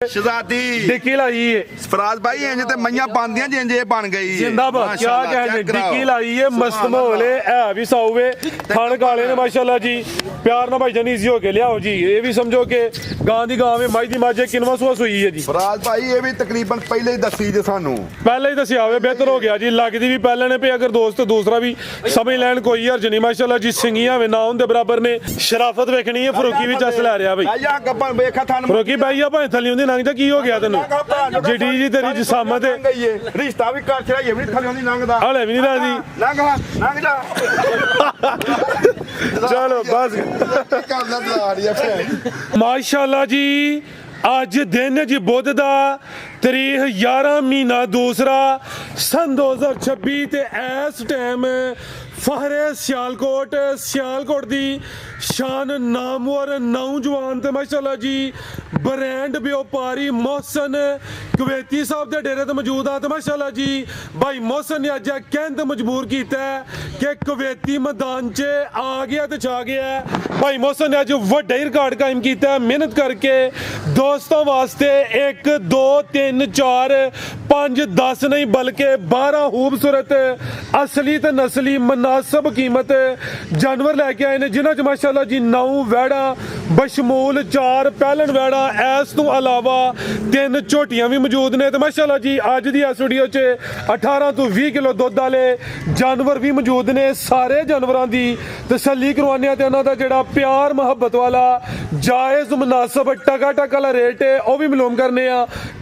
शहजादी dicky लाई है फराज भाई इंज ते मईयां पांदियां जिंज ये बन गई है जिंदाबाद क्या कहने डिक्की लाई है मस्त माहौल है भी साउवे खान काले ने माशाल्लाह जी प्यार ना भाई जान इजी हो के लियाओ जी ये भी समझो कि गां दी गां में मई दी मज किनवा सुआ सुई है जी फराज भाई ये भी तकरीबन पहले ही दसी जे सानू पहले ही दसिया होवे बेहतर हो गया जी लगदी भी पहले ने पे अगर दोस्त दूसरा भी समझ लैन कोई हर्ज नहीं माशाल्लाह जी सिंगियां वे ना उनदे बराबर ने शराफत वेखनी है फरूकी भी चस लै रहा भाई आया गप्पा वेखा थान फरूकी भाई आ भाई थली लंघ जा की हो गया तेन जिडी जी तेरी जिसामत है रिश्ता भी कर छड़ा ये भी थले होंदी लंघदा हले भी नहीं राजी लंघ जा चलो बस करना ला रही है माशाल्लाह जी अज दिन जी बुध दा तारीख 11 महीना दूसरा सन 2026 ते इस टाइम फहरे सियालकोट दी शान नामवर नौजवान ते माशाल्लाह जी ब्रांड व्यापारी मोहसन कुवैती साहब दे डेरे ते मौजूद आ ते माशाल्लाह जी भाई मोहसन ने अज कहंद मजबूर कीता है कि कुवैती मैदान च आ गया ते छा गया भाई मोहसन ने अज वड्डा ही रिकॉर्ड कायम कीता है मेहनत करके दोस्तों वास्ते 1 2 3 4 5 10 नहीं बल्कि 12 खूबसूरत असली ते नस्ली मुनासिब कीमत जानवर लैके आए ने जिन्हां च माशाल्लाह जी 9 वैड़ा बशमूल 4 पैलन वैड़ा इस तो अलावा 3 झोटियां भी मौजूद ने ते माशाल्लाह जी अज दी इस वीडियो च 18 तो 20 किलो दुध वाले जानवर भी मौजूद ने सारे जानवरां दी तसल्ली करवाने ते उन्हां दा जेहड़ा प्यार मुहब्बत वाला जायज मुनासिब टका टक वाला रेट है वह भी मालूम करने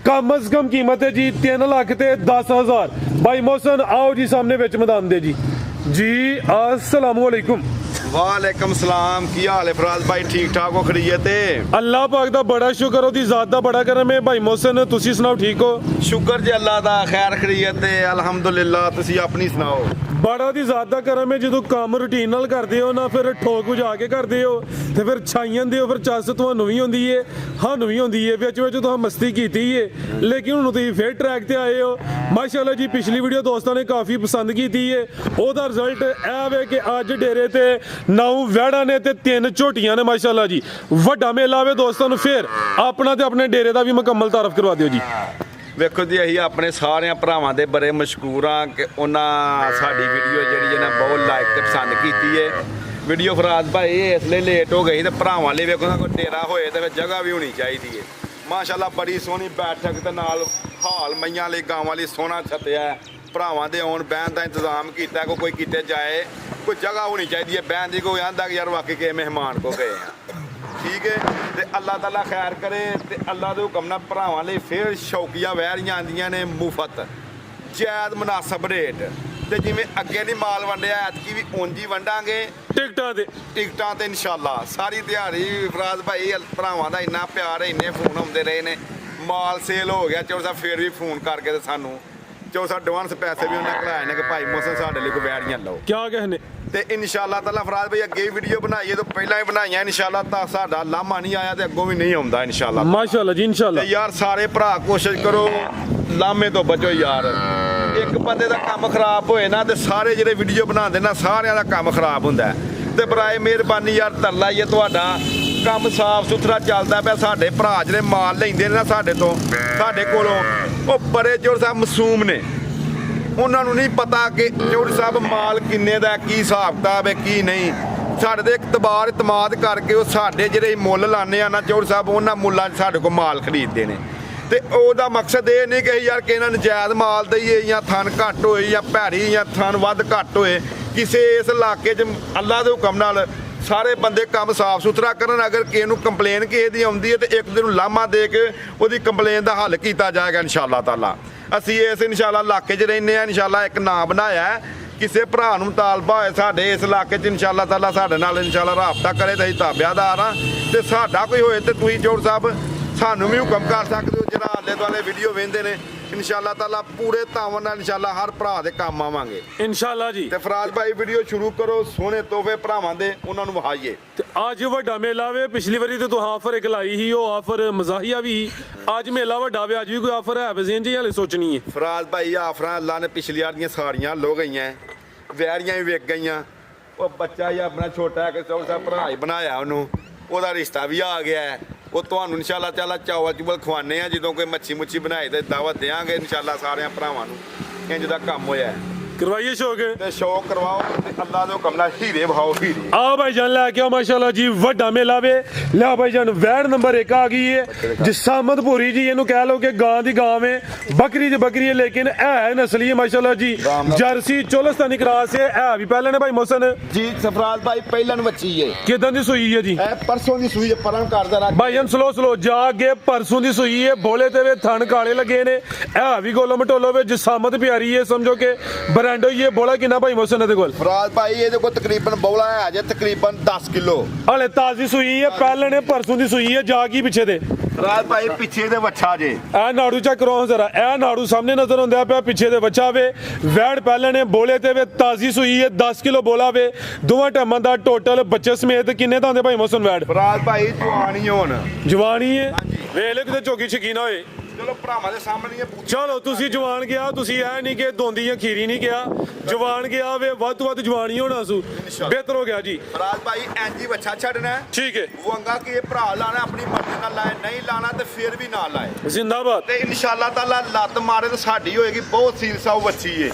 कम अज कम कीमत है जी 3 लाख ते 10,000 भाई मोहसन आओ जी सामने विच मैदान दे जी अस्सलाम वालेकुम वालेकुम सलाम की हाल है फराज भाई ठीक ठाक हो खड़ीए ते अल्लाह पाक दा बड़ा शुक्र ओदी जात दा बड़ा करम है भाई मोहसन तुसी सुनाओ ठीक हो शुक्र जी अल्लाह दा खैर खड़ीए ते अल्हम्दुलिल्लाह तुसी अपनी सुनाओ बड़ा दी जात दा करम है ਜਦੋਂ ਕੰਮ ਰੂਟੀਨ ਨਾਲ ਕਰਦੇ ਹੋ ਨਾ ਫਿਰ ਠੋਕ ਵਜਾ ਕੇ ਕਰਦੇ ਹੋ ਤੇ ਫਿਰ ਛਾਈਆਂ ਦੇ ਹੋ ਫਿਰ ਚੱਸ ਤੁਹਾਨੂੰ ਵੀ ਹੁੰਦੀ ਏ ਸਾਨੂੰ ਵੀ ਹੁੰਦੀ ਏ ਵਿੱਚ ਵਿੱਚ ਤੁਸੀਂ ਮਸਤੀ ਕੀਤੀ ਏ ਲੇਕਿਨ ਹੁਣ ਤੁਸੀਂ ਫਿਰ ਟਰੈਕ ਤੇ ਆਏ ਹੋ ਮਾਸ਼ਾਅੱਲਾ ਜੀ ਪਿਛਲੀ ਵੀਡੀਓ ਦੋਸਤਾਂ ਨੇ ਕਾਫੀ ਪਸੰਦ ਕੀਤੀ ਏ ਉਹਦਾ ਰਿਜ਼ਲਟ ਇਹ ਵੇ ਕਿ ਅੱਜ ਡੇਰੇ ਤੇ 9 ਵੈੜਾਂ ਨੇ ਤੇ 3 ਝੋਟੀਆਂ ਨੇ ਮਾਸ਼ਾਅੱਲਾ ਜੀ ਵੱਡਾ ਮੇਲਾ ਵੇ ਦੋਸਤਾਂ ਨੂੰ ਫਿਰ ਆਪਣਾ ਤੇ ਆਪਣੇ ਡੇਰੇ ਦਾ ਵੀ ਮੁਕੰਮਲ ਤਾਰਫ ਕਰਵਾ ਦਿਓ ਜੀ ਵੇਖੋ ਜੀ ਅਸੀਂ ਆਪਣੇ ਸਾਰਿਆਂ ਭਰਾਵਾਂ ਦੇ ਬੜੇ ਮਸ਼ਕੂਰ ਹਾਂ ਕਿ ਉਹਨਾਂ ਸਾਡੀ ਵੀਡੀਓ ਜਿਹੜੀ ਹੈ ਨਾ ਬਹੁਤ ਲਾਈਕ ਤੇ ਪਸੰਦ ਕੀਤੀ ਹੈ ਵੀਡੀਓ ਫਰਾਜ਼ ਭਾਈ ਇਸ ਲਈ ਲੇਟ ਹੋ ਗਈ ਤੇ ਭਰਾਵਾਂ ਲਈ ਵੇਖੋ ਨਾ ਕੋਈ ਡੇਰਾ ਹੋਏ ਤੇ ਜਗ੍ਹਾ ਵੀ ਹੋਣੀ ਚਾਹੀਦੀ ਹੈ ਮਾਸ਼ਾਅੱਲਾ ਬੜੀ ਸੋਹਣੀ ਬੈਠਕ ਤੇ ਨਾਲ ਹਾਲ ਮਈਆਂ ਲਈ ਗਾਵਾਂ ਲਈ ਸੋਹਣਾ ਛੱਤਿਆ ਭਰਾਵਾਂ ਦੇ ਆਉਣ ਬਹਿਣ ਦਾ ਇੰਤਜ਼ਾਮ ਕੀਤਾ ਕੋਈ ਕਿਤੇ ਜਾਏ ਕੋਈ ਜਗ੍ਹਾ ਹੋਣੀ ਚਾਹੀਦੀ ਹੈ ਬਹਿਣ ਦੀ ਕੋਈ ਆਂਦਾ ਕਿ ਯਾਰ ਵਾਕਈ ਕਿ ਮਹਿਮਾਨ ਕੋ ਗਏ ਆ ठीक है ते अल्लाह ताला खैर करे ते अल्लाह दे हुक्म नाल भरावां लई फिर शौकिया वैरियां आंदियां ने मुफ्त जायद मुनासिब रेट ते जिवें अगे नहीं माल वंडिया ऐतकी भी उंज ही वंडांगे टिकटां ते इंशाअल्लाह सारी दिहाड़ी फराज भाई भरावां दा इन्ना प्यार है इन्ने फोन आउंदे रहे ने माल सेल हो गया चौसा फिर भी फोन करके ते सानू चौसा एडवांस पैसे भी उन्हें घलाए ने कि भाई मोहसन साडे लई कोई वैरियां लो क्या कहने ਤੇ ਇਨਸ਼ਾਅੱਲਾ ਤਾਲਾ ਫਰਾਜ਼ ਭਾਈ ਅੱਗੇ ਵੀਡੀਓ ਬਣਾਈਏ ਤਾਂ ਪਹਿਲਾਂ ਹੀ ਬਣਾਈਆਂ ਇਨਸ਼ਾਅੱਲਾ ਤਾਂ ਸਾਡਾ ਲਾਮਾ ਨਹੀਂ ਆਇਆ ਤੇ ਅੱਗੋਂ ਵੀ ਨਹੀਂ ਆਉਂਦਾ ਇਨਸ਼ਾਅੱਲਾ ਮਾਸ਼ਾਅੱਲਾ ਜੀ ਇਨਸ਼ਾਅੱਲਾ ਤੇ ਯਾਰ ਸਾਰੇ ਭਰਾ ਕੋਸ਼ਿਸ਼ ਕਰੋ ਲਾਮੇ ਤੋਂ ਬਚੋ ਯਾਰ ਇੱਕ ਬੰਦੇ ਦਾ ਕੰਮ ਖਰਾਬ ਹੋਏ ਨਾ ਤੇ ਸਾਰੇ ਜਿਹੜੇ ਵੀਡੀਓ ਬਣਾਉਂਦੇ ਨਾ ਸਾਰਿਆਂ ਦਾ ਕੰਮ ਖਰਾਬ ਹੁੰਦਾ ਤੇ ਬਰਾਏ ਮਿਹਰਬਾਨੀ ਯਾਰ ਤਰਲਾ ਹੀ ਹੈ ਤੁਹਾਡਾ ਕੰਮ ਸਾਫ ਸੁਥਰਾ ਚੱਲਦਾ ਪਿਆ ਸਾਡੇ ਭਰਾ ਜਿਹੜੇ ਮਾਲ ਲੈਂਦੇ ਨੇ ਨਾ ਸਾਡੇ ਤੋਂ ਸਾਡੇ ਕੋਲੋਂ ਉਹ ਬੜੇ ਜੋਰ ਸਾਹਿਬ ਮਾਸੂਮ ਨੇ ਉਹਨਾਂ ਨੂੰ ਨਹੀਂ ਪਤਾ ਕਿ ਚੌਧਰੀ ਸਾਹਿਬ ਮਾਲ ਕਿੰਨੇ ਦਾ ਕੀ ਹਿਸਾਬ ਕਿਤਾਬ ਹੈ ਕੀ ਨਹੀਂ ਸਾਡੇ ਦੇ ਇਤਬਾਰ ਇਤਮਾਦ ਕਰਕੇ ਉਹ ਸਾਡੇ ਜਿਹੜੇ ਮੁੱਲ ਲਾਣੇ ਆ ਨਾ ਚੌਧਰੀ ਸਾਹਿਬ ਉਹਨਾਂ ਮੁੱਲਾਂ 'ਚ ਸਾਡੇ ਕੋਲ ਮਾਲ ਖਰੀਦਦੇ ਨੇ ਤੇ ਉਹਦਾ ਮਕਸਦ ਇਹ ਨਹੀਂ ਕਿ ਯਾਰ ਕਿ ਇਹਨਾਂ ਨੂੰ ਜਾਇਜ਼ ਮਾਲ ਦਈਏ ਜਾਂ ਥਣ ਘੱਟ ਹੋਏ ਜਾਂ ਭੈੜੀ ਜਾਂ ਥਣ ਵੱਧ ਘੱਟ ਹੋਏ ਕਿਸੇ ਇਸ ਇਲਾਕੇ 'ਚ ਅੱਲਾ ਦੇ ਹੁਕਮ ਨਾਲ ਸਾਰੇ ਬੰਦੇ ਕੰਮ ਸਾਫ ਸੁਥਰਾ ਕਰਨ ਅਗਰ ਕਿਸੇ ਨੂੰ ਕੰਪਲੇਨ ਕਿਸੇ ਦੀ ਆਉਂਦੀ ਹੈ ਤੇ ਇੱਕ ਦਿਨ ਨੂੰ ਲਾਮਾ ਦੇ ਕੇ ਉਹਦੀ ਕੰਪਲੇਨ ਦਾ ਹੱਲ ਕੀਤਾ ਜਾਏਗਾ ਇਨਸ਼ਾਅੱਲਾ ਤਾਲਾ ਅਸੀਂ ਇਸ ਇਨਸ਼ਾਅੱਲਾ ਇਲਾਕੇ 'ਚ ਰਹਿੰਦੇ ਆ ਇਨਸ਼ਾਅੱਲਾ ਇੱਕ ਨਾਂ ਬਣਾਇਆ ਕਿਸੇ ਭਰਾ ਨੂੰ ਮੁਤਾਲਬਾ ਹੋਏ ਸਾਡੇ ਇਸ ਇਲਾਕੇ 'ਚ ਇਨਸ਼ਾਅੱਲਾ ਤਾਲਾ ਸਾਡੇ ਨਾਲ ਇਨਸ਼ਾਅੱਲਾ ਰਾਬਤਾ ਕਰੇ ਤੇ ਅਸੀਂ ਤਾਬਿਆਦਾਰ ਆ ਤੇ ਸਾਡਾ ਕੋਈ ਹੋਏ ਤੇ ਤੁਸੀਂ ਚੌਧਰੀ ਸਾਹਿਬ ਸਾਨੂੰ ਵੀ ਹੁਕਮ ਕਰ ਸਕਦੇ ਹੋ ਜਿਹੜਾ ਆਲੇ ਦੁਆਲੇ ਵੀਡੀਓ ਵੇਖਦੇ ਨੇ ਇਨਸ਼ਾਅੱਲਾ ਤਾਲਾ ਪੂਰੇ ਤਾਵਨ ਨਾਲ ਇਨਸ਼ਾਅੱਲਾ ਹਰ ਭਰਾ ਦੇ ਕੰਮ ਆਵਾਂਗੇ ਇਨਸ਼ਾਅੱਲਾ ਜੀ ਤੇ ਫਰਾਜ਼ ਭਾਈ ਵੀਡੀਓ ਸ਼ੁਰੂ ਕਰੋ ਸੋਹਣੇ ਤੋਹਫੇ ਭਰਾਵਾਂ ਦੇ ਉਹਨਾਂ ਨੂੰ ਵਹਾਈਏ ਤੇ ਅੱਜ ਵੱਡਾ ਮੇਲਾ ਵੇ ਪਿਛਲੀ ਵਾਰੀ ਤੇ ਤੂੰ ਆਫਰ ਇੱਕ ਲਾਈ ਸੀ ਉਹ ਆਫਰ ਮਜ਼ਾਹੀਆ ਵੀ ਅੱਜ ਮੇਲਾ ਵੱਡਾ ਵੇ ਅੱਜ ਵੀ ਕੋਈ ਆਫਰ ਹੈ ਵਜ਼ੀਨ ਜੀ ਹਾਲੇ ਸੋਚਣੀ ਹੈ ਫਰਾਜ਼ ਭਾਈ ਆਫਰਾਂ ਅੱਲਾ ਨੇ ਪਿਛਲੀ ਵਾਰ ਦੀਆਂ ਸਾਰੀਆਂ ਲੋ ਗਈਆਂ ਵੈਰੀਆਂ ਵੀ ਵਿਕ ਗਈਆਂ ਉਹ ਬੱਚਾ ਹੀ ਆਪਣਾ ਛੋਟਾ ਕਿ ਚੌਧਰੀ ਸਾਹਿਬ ਭਰਾ ਹੀ ਬਣਾਇਆ ਉਹਨੂੰ ਉਹਦਾ ਰਿਸ਼ਤਾ ਵੀ ਆ ਗਿਆ ਉਹ ਤੁਹਾਨੂੰ ਇਨਸ਼ਾਅੱਲਾ ਤਾਲਾ ਚਾਵਲ ਚੁਵਲ ਖਵਾਨੇ ਆ ਜਦੋਂ ਕੋਈ ਮੱਛੀ ਮੁੱਛੀ ਬਣਾਏ ਤੇ ਦਾਵਤ ਦੇਾਂਗੇ ਇਨਸ਼ਾਅੱਲਾ ਸਾਰਿਆਂ ਭਰਾਵਾਂ ਨੂੰ ਇੰਜ ਦਾ ਕੰਮ ਹੋਇਆ ਕਰਵਾਈਏ ਸ਼ੌਕ ਤੇ ਸ਼ੌਕ ਕਰਵਾਓ ਤੇ ਅੱਲਾ ਦੇ ਹੁਕਮ ਨਾਲ ਹੀਰੇ ਵਹਾਓ ਹੀਰੇ ਆ ਭਾਈ ਜਾਨ ਲੈ ਕੇ ਆਓ ਮਾਸ਼ਾਅੱਲਾ ਜੀ ਵੱਡਾ ਮੇਲਾ ਵੇ ਲਿਆ ਭਾਈ ਜਾਨ ਵੈੜ ਨੰਬਰ 1 ਆ ਗਈ ਹੈ ਜਸਾਮਤਪੁਰੀ ਜੀ ਇਹਨੂੰ ਕਹਿ ਲਓ ਕਿ ਗਾਂ ਦੀ ਗਾਂ ਵੇ ਬੱਕਰੀ ਦੀ ਬੱਕਰੀ ਹੈ ਲੇਕਿਨ ਇਹ ਨਸਲੀ ਹੈ ਮਾਸ਼ਾਅੱਲਾ ਜੀ ਜਰਸੀ ਚੋਲਸਤਾਨੀ ਕਰਾਸ ਹੈ ਇਹ ਵੀ ਪਹਿਲਾਂ ਨੇ ਭਾਈ ਮੋਹਸਨ ਜੀ ਸਫਰਾਜ ਭਾਈ ਪਹਿਲਾਂ ਬੱਚੀ ਏ ਕਿਦਾਂ ਦੀ ਸੂਈ ਹੈ ਜੀ ਇਹ ਪਰਸੋਂ ਦੀ ਸੂਈ ਪਰਾਂ ਕਰਦਾ ਰੱਖ ਭਾਈ ਜਾਨ ਸਲੋ ਜਾ ਕੇ ਪਰਸੋਂ ਦੀ ਸੂਈ ਹੈ ਬੋਲੇ ਤੇ ਵੇ ਥਣ ਕਾਲੇ ਲੱਗੇ ਨੇ ਇਹ ਵੀ ਗੋਲੋ ਮਟੋਲੋ ਵੇ ਜਸਾਮਤ ਪਿਆਰੀ ਹੈ ਸਮਝੋ ਕਿ ਬਰਾਂਡੋ ਇਹ ਬੋਲਾ ਕਿੰਨਾ ਭਾਈ ਮੋਹਸਨ ਇਹਦੇ ਕੋਲ ਫਰਾਜ਼ ਭਾਈ ਇਹਦੇ ਕੋਲ ਤਕਰੀਬਨ ਬੌਲਾ ਹੈ ਜੇ ਤਕਰੀਬਨ 10 ਕਿਲੋ ਹਲੇ ਤਾਜ਼ੀ ਸੂਈ ਹੈ ਪਹਿਲਾਂ ਨੇ ਪਰਸੋਂ ਦੀ ਸੂਈ ਹੈ ਜਾ ਕੀ ਪਿੱਛੇ ਦੇ ਫਰਾਜ਼ ਭਾਈ ਪਿੱਛੇ ਦੇ ਵੱਛਾ ਜੇ ਇਹ ਨਾੜੂ ਚੈੱਕ ਕਰੋ ਜ਼ਰਾ ਇਹ ਨਾੜੂ ਸਾਹਮਣੇ ਨਜ਼ਰ ਆਉਂਦਾ ਪਿਆ ਪਿੱਛੇ ਦੇ ਬੱਚਾ ਵੇ ਵੈੜ ਪਹਿਲਾਂ ਨੇ ਬੋਲੇ ਤੇ ਵੇ ਤਾਜ਼ੀ ਸੂਈ ਹੈ 10 ਕਿਲੋ ਬੋਲਾ ਵੇ ਦੋਵਾਂ ਟਾਈਮਾਂ ਦਾ ਟੋਟਲ ਬੱਚੇ ਸਮੇਤ ਕਿੰਨੇ ਤਾਂ ਆਉਂਦੇ ਭਾਈ ਮੋਹਸਨ ਵੈੜ ਫਰਾਜ਼ ਭਾਈ ਜਵਾਨੀ ਹੋਣ ਜਵਾਨੀ ਹੈ ਵੇਖ ਲੈ ਕਿਤੇ ਝੋਕੀ ਛਕੀ ਨਾ ਹੋਏ ਚਲੋ ਭਰਾਵਾਂ ਦੇ ਸਾਹਮਣੇ ਇਹ ਚਲੋ ਤੁਸੀਂ ਜਵਾਨ ਗਿਆ ਤੁਸੀਂ ਇਹ ਨਹੀਂ ਕਿ ਦੋਂਦੀ ਜਾਂ ਖੀਰੀ ਨਹੀਂ ਗਿਆ ਜਵਾਨ ਗਿਆ ਵੇ ਵੱਧ ਤੋਂ ਵੱਧ ਜਵਾਨੀ ਹੋਣਾ ਸੂ ਬਿਹਤਰ ਹੋ ਗਿਆ ਜੀ ਫਰਾਜ਼ ਭਾਈ ਐਂਜੀ ਵੱਛਾ ਛੱਡਣਾ ਹੈ। ਠੀਕ ਹੈ ਵੰਗਾ ਕਿ ਇਹ ਭਰਾ ਲਾਣਾ ਆਪਣੀ ਮਰਜ਼ੀ ਨਾਲ ਲਾਏ ਨਹੀਂ ਲਾਣਾ ਤੇ ਫਿਰ ਵੀ ਨਾ ਲਾਏ ਜ਼ਿੰਦਾਬਾਦ ਤੇ ਇਨਸ਼ਾਅੱਲਾ ਤਾਲਾ ਲੱਤ ਮਾਰੇ ਤੇ ਸਾਡੀ ਹੋਏਗੀ ਬਹੁਤ ਸੀਲ ਸਾਊ ਵੱਛੀ ਏ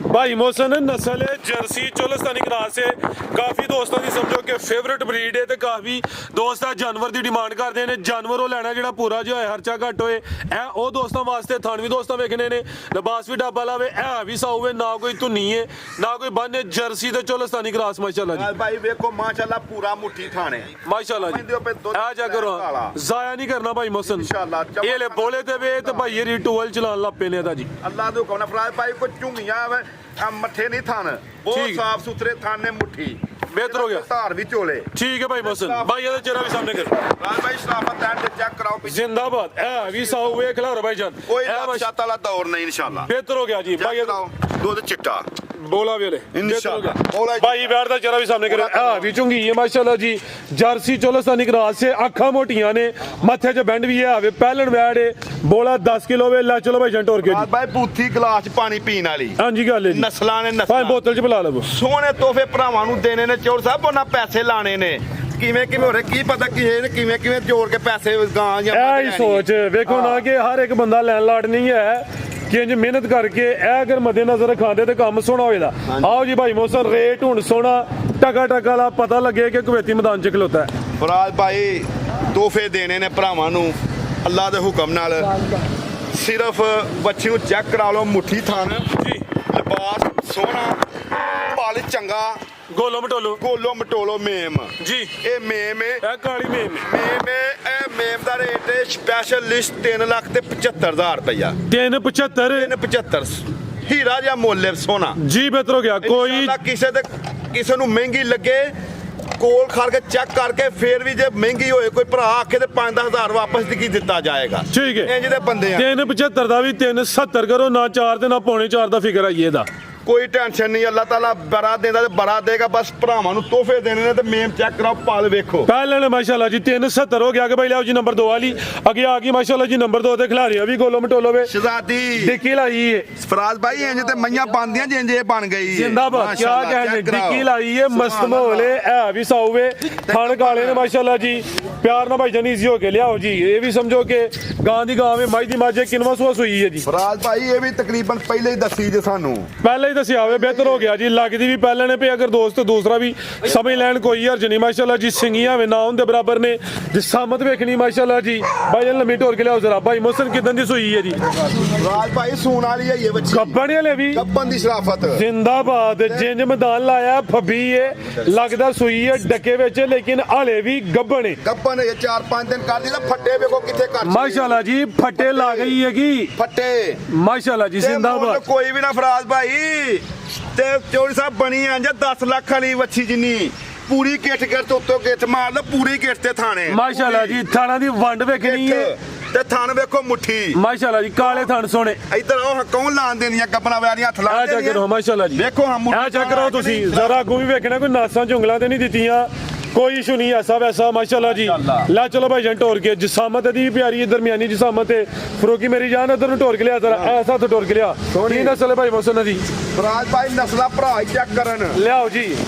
भाई मोहसन नस्ल है जर्सी चोलस्तानी क्रास है काफ़ी दोस्तों की समझो कि फेवरेट ब्रीड है तो काफ़ी दोस्त जानवर की डिमांड करते हैं जानवर वो लैना जो पूरा जो है खर्चा घट होए ऐ वो दोस्तों वास्ते थान भी दोस्तों वेखने ने लिबास भी ढाबा लावे ऐ भी साऊ है ना कोई धुनी है ना कोई बन है जर्सी तो चोलस्तानी क्रास माशाल्लाह जी भाई वेखो माशाल्लाह पूरा मुट्ठी थाने माशाल्लाह जी आ जा करो जाया नहीं करना भाई मोहसन इंशाल्लाह ये ले बोले ते वे तो भाई ये टूवल चलान लग पे ने जी अल्लाह दे हुक्म नाल फराज भाई को झुंगियां मथे नहीं थान बहुत साफ सुथरे थान ने मुट्ठी बेहतर हो गया धार भी चोले ठीक है भाई मोहसन भाई ये चेहरा भी सामने कर राज भाई शराफत एंड चेक कराओ पीछे जिंदाबाद ए भी साऊ वे खिलाओ भाई जान कोई शात वाला दौर नहीं इंशाल्लाह बेहतर हो गया जी भाई दूध चिट्टा बोला वेले इंशाल्लाह भाई बैठ दा चेहरा भी सामने करे आ भी चुंगी है माशाल्लाह जी जर्सी चोलस्तानी क्रास से आंखां मोटियां ने माथे च बैंड भी है आवे पहलन बैड है बोला 10 किलो वे ला चलो भाई जंट और के जी भाई बूथी गिलास पानी पीने वाली हां जी गल है नस्लां ने भाई बोतल च पिला लो सोने तोहफे भरावां नु देने ने चोर साहब ਉਹਨਾਂ ਪੈਸੇ ਲਾਣੇ ਨੇ ਕਿਵੇਂ ਹੋ ਰਿਹਾ ਕੀ ਪਤਾ ਕਿਵੇਂ ਜੋੜ ਕੇ ਪੈਸੇ ਗਾਂ ਜਾਂ ਇਹ ਹੀ ਸੋਚ ਵੇਖੋ ਨਾ ਕਿ ਹਰ ਇੱਕ ਬੰਦਾ ਲੈਣ ਲਾਟ ਨਹੀਂ ਹੈ ਕਿ ਇੰਜ ਮਿਹਨਤ ਕਰਕੇ ਇਹ ਅਗਰ ਮੱਦੇ ਨਜ਼ਰ ਰਖਾਂਦੇ ਤੇ ਕੰਮ ਸੋਹਣਾ ਹੋਏਦਾ ਆਓ ਜੀ ਭਾਈ ਮੋਹਸਨ ਰੇਟ ਹੁਣ ਸੋਹਣਾ ਟਕਾ ਵਾਲਾ ਪਤਾ ਲੱਗੇ ਕਿ ਕੁਵੈਤੀ ਮੈਦਾਨ ਚ ਖਲੋਤਾ ਹੈ ਫਰਾਜ਼ ਭਾਈ ਤੋਹਫੇ ਦੇਣੇ ਨੇ ਭਰਾਵਾਂ ਨੂੰ ਅੱਲਾ ਦੇ ਹੁਕਮ ਨਾਲ ਸਿਰਫ ਬੱਚੀ ਨੂੰ ਚੈੱਕ ਕਰਾ ਲਓ ਮੁੱਠੀ ਥਾਨ ਜੀ ਲਿਬਾਸ ਸੋਹਣਾ ਭਲ ਚੰਗਾ ਗੋਲੋ ਮਟੋਲੋ ਮੇਮ ਜੀ ਇਹ ਮੇਮ ਹੈ ਇਹ ਕਾਲੀ ਮੇਮ ਇਹ ਮੇਮ ਦਾ ਰੇਟ ਹੈ ਸਪੈਸ਼ਲ ਲਿਸਟ 3,75,000 ਰੁਪਇਆ 375 ਹੀਰਾ ਜਿਹਾ ਮੁੱਲ ਹੈ ਸੋਨਾ ਜੀ ਬਿਹਤਰ ਹੋ ਗਿਆ ਕੋਈ ਕਿਸੇ ਨੂੰ ਮਹਿੰਗੀ ਲੱਗੇ ਕੋਲ ਖੜ ਕੇ ਚੈੱਕ ਕਰਕੇ ਫੇਰ ਵੀ ਜੇ ਮਹਿੰਗੀ ਹੋਏ ਕੋਈ ਭਰਾ ਆਖੇ ਤੇ 5-10,000 ਵਾਪਸ ਦੀ ਕੀ ਦਿੱਤਾ ਜਾਏਗਾ ਠੀਕ ਹੈ ਇੰਜ ਦੇ ਬੰਦੇ ਆ 375 ਦਾ ਵੀ 370 ਕਰੋ ਨਾ 4 ਤੇ ਨਾ ਪੌਣੇ 4 ਦਾ ਫਿਕਰ ਆਈਏ ਦਾ ਕੋਈ ਟੈਨਸ਼ਨ ਨਹੀਂ ਅੱਲਾਹ ਤਾਲਾ ਬਰਾ ਦੇਦਾ ਤੇ ਬਰਾ ਦੇਗਾ ਬਸ ਭਰਾਵਾਂ ਨੂੰ ਤੋਹਫੇ ਦੇਣੇ ਨੇ ਤੇ ਮੇਮ ਚੈੱਕ ਕਰਾਓ ਪਾਲ ਵੇਖੋ ਪਹਿਲਾਂ ਨੇ ਮਾਸ਼ਾਅੱਲਾ ਜੀ 370 ਹੋ ਗਿਆ ਕਿ ਭਾਈ ਲਿਆਓ ਜੀ ਨੰਬਰ 2 ਵਾਲੀ ਅੱਗੇ ਆ ਗਈ ਮਾਸ਼ਾਅੱਲਾ ਜੀ ਨੰਬਰ 2 ਤੇ ਖਿਲਾਰੀ ਵੀ ਗੋਲੋ ਮਟੋਲੋ ਵੇ ਸ਼ਹਜ਼ਾਦੀ ਡਿੱਕੀ ਲਾਈ ਏ ਫਰਾਜ਼ ਭਾਈ ਇੰਜ ਤੇ ਮਈਆਂ ਪਾਉਂਦੀਆਂ ਜਿੰਜ ਇਹ ਬਣ ਗਈ ਏ ਜਿੰਦਾਬਾਦ ਕੀ ਕਹਿੰਦੇ ਡਿੱਕੀ ਲਾਈ ਏ ਮਸਤ ਮਾਹੌਲ ਏ ਐ ਵੀ ਸਾਊਵੇ ਥਣ ਕਾਲੇ ਨੇ ਮਾਸ਼ਾਅੱਲਾ ਜੀ ਪਿਆਰ ਨਾਲ ਭਾਈ ਜਾਨ ਈਜ਼ੀ ਹੋ ਕੇ ਲਿਆਓ ਜੀ ਇਹ ਵੀ ਸਮਝੋ ਕਿ ਗਾਂ ਦੀ ਗਾਂ ਵੇ ਮਾਈ ਦੀ ਮਾਝੇ ਕਿਨਵਾ ਸੂਆ ਸੂਈ ਹੈ ਜੀ ਫਰਾਜ਼ ਭਾਈ ਇਹ ਵੀ ਤਕਰੀਬਨ ਪਹਿਲੇ ਹੀ ਦੱਸੀ ਜੇ ਸਾਨੂੰ ਪਹਿਲੇ ਹੀ ਦੱਸਿਆ ਹੋਵੇ ਬਿਹਤਰ ਹੋ ਗਿਆ ਜੀ ਲੱਗਦੀ ਵੀ ਪਹਿਲਾਂ ਨੇ ਪਈ ਅਗਰ ਦੋਸਤ ਦੂਸਰਾ ਵੀ ਸਮਝ ਲੈਣ ਕੋਈ ਹਰਜ ਨਹੀਂ ਮਾਸ਼ਾਅੱਲਾ ਜੀ ਸਿੰਗੀਆਂ ਵੇ ਨਾ ਹੁੰਦੇ ਬਰਾਬਰ ਨੇ ਜਿਸਾਮਤ ਵੇਖਣੀ ਮਾਸ਼ਾਅੱਲਾ ਜੀ ਭਾਈ ਜਾਨ ਲੰਮੀ ਢੋਰ ਕੇ ਲਿਆਓ ਜ਼ਰਾ ਭਾਈ ਮੋਹਸਨ ਕਿਦਾਂ ਦੀ ਸੂਈ ਹੈ ਜੀ ਫਰਾਜ਼ ਭਾਈ ਸੂਣ ਵਾਲੀ ਹੈ ਇਹ ਬੱਚੀ ਕੱਪਣ ਵਾਲੇ ਵੀ ਕੱਪਨ ਦੀ ਸ਼ਰਾਫਤ ਜਿੰਦਾਬਾਦ ਜਿੰਜ ਮੈਦਾਨ ਲਾਇਆ ਫੱਬੀ ਏ ਲੱਗਦਾ ਸੂਈ ਏ ਡੱਕੇ ਵਿੱਚ ਲੇਕਿਨ ਹਾਲੇ ਵੀ ਗੱਬਣ ਏ ਕੱਪਨ ਇਹ 4-5 ਦਿਨ ਕਰ ਲਈ ਤਾਂ ਫੱਟੇ ਵੇਖੋ ਕਿੱਥੇ ਕਰ ਮਾਸ਼ਾਅੱਲਾ ਜੀ ਫੱਟੇ ਲਾ ਗਈ ਹੈਗੀ ਫੱਟੇ ਮਾਸ਼ਾਅੱਲਾ ਜੀ ਜ਼ਿੰਦਾਬਾਦ ਕੋਈ ਵੀ ਨਾ ਫਰਾਜ਼ ਭਾਈ ਤੇ ਚੋਰੀ ਸਾਹਿਬ ਬਣੀ ਆ ਜਾਂ 10 ਲੱਖ ਵਾਲੀ ਵੱਛੀ ਜਿੰਨੀ ਪੂਰੀ ਕਿੱਟ ਤੋਂ ਉੱਤੋਂ ਗਿੱਠ ਮਾਰ ਲਓ ਪੂਰੀ ਕਿੱਟ ਤੇ ਥਾਣੇ ਮਾਸ਼ਾਅੱਲਾ ਜੀ ਥਾਣਾ ਦੀ ਵੰਡ ਵੇਖਣੀ ਏ ਤੇ ਥਣ ਵੇਖੋ ਮੁੱਠੀ ਮਾਸ਼ਾਅੱਲਾ ਜੀ ਕਾਲੇ ਥਣ ਸੋਹਣੇ ਇੱਧਰ ਉਹ ਕੌਣ ਲਾਣ ਦੇਣੀਆਂ ਗੱਪਣਾ ਵੈਰੀਆਂ ਹੱਥ ਲਾ ਆ ਚੈੱਕ ਕਰੋ ਮਾਸ਼ਾਅੱਲਾ ਜੀ ਵੇਖੋ ਹਾਂ ਆ ਚੈੱਕ ਕਰੋ ਤੁਸੀਂ ਜ਼ਰਾ ਅੱਗੋਂ ਵੀ ਵੇਖਣਾ ਕੋਈ ਨਾਸਾਂ ਝੁੰਗਲਾਂ ਤੇ ਨਹੀਂ ਦਿੱਤੀਆਂ कोई इशू नहीं ऐसा वैसा माशाल्लाह जी ला चलो भाई जान टोर के जिसामत दी प्यारी है दरमियानी जिसामत है फरोकी मेरी जान उधर टोर के लिया जरा ऐसा तो टोर के लिया नहीं नस्ल है भाई मोहसन दी ਫਰਾਜ ਭਾਈ ਨਸਲਾ ਭਰਾ ਹੀ ਚੈੱਕ ਕਰਨ ਲਿਆਓ ਜੀ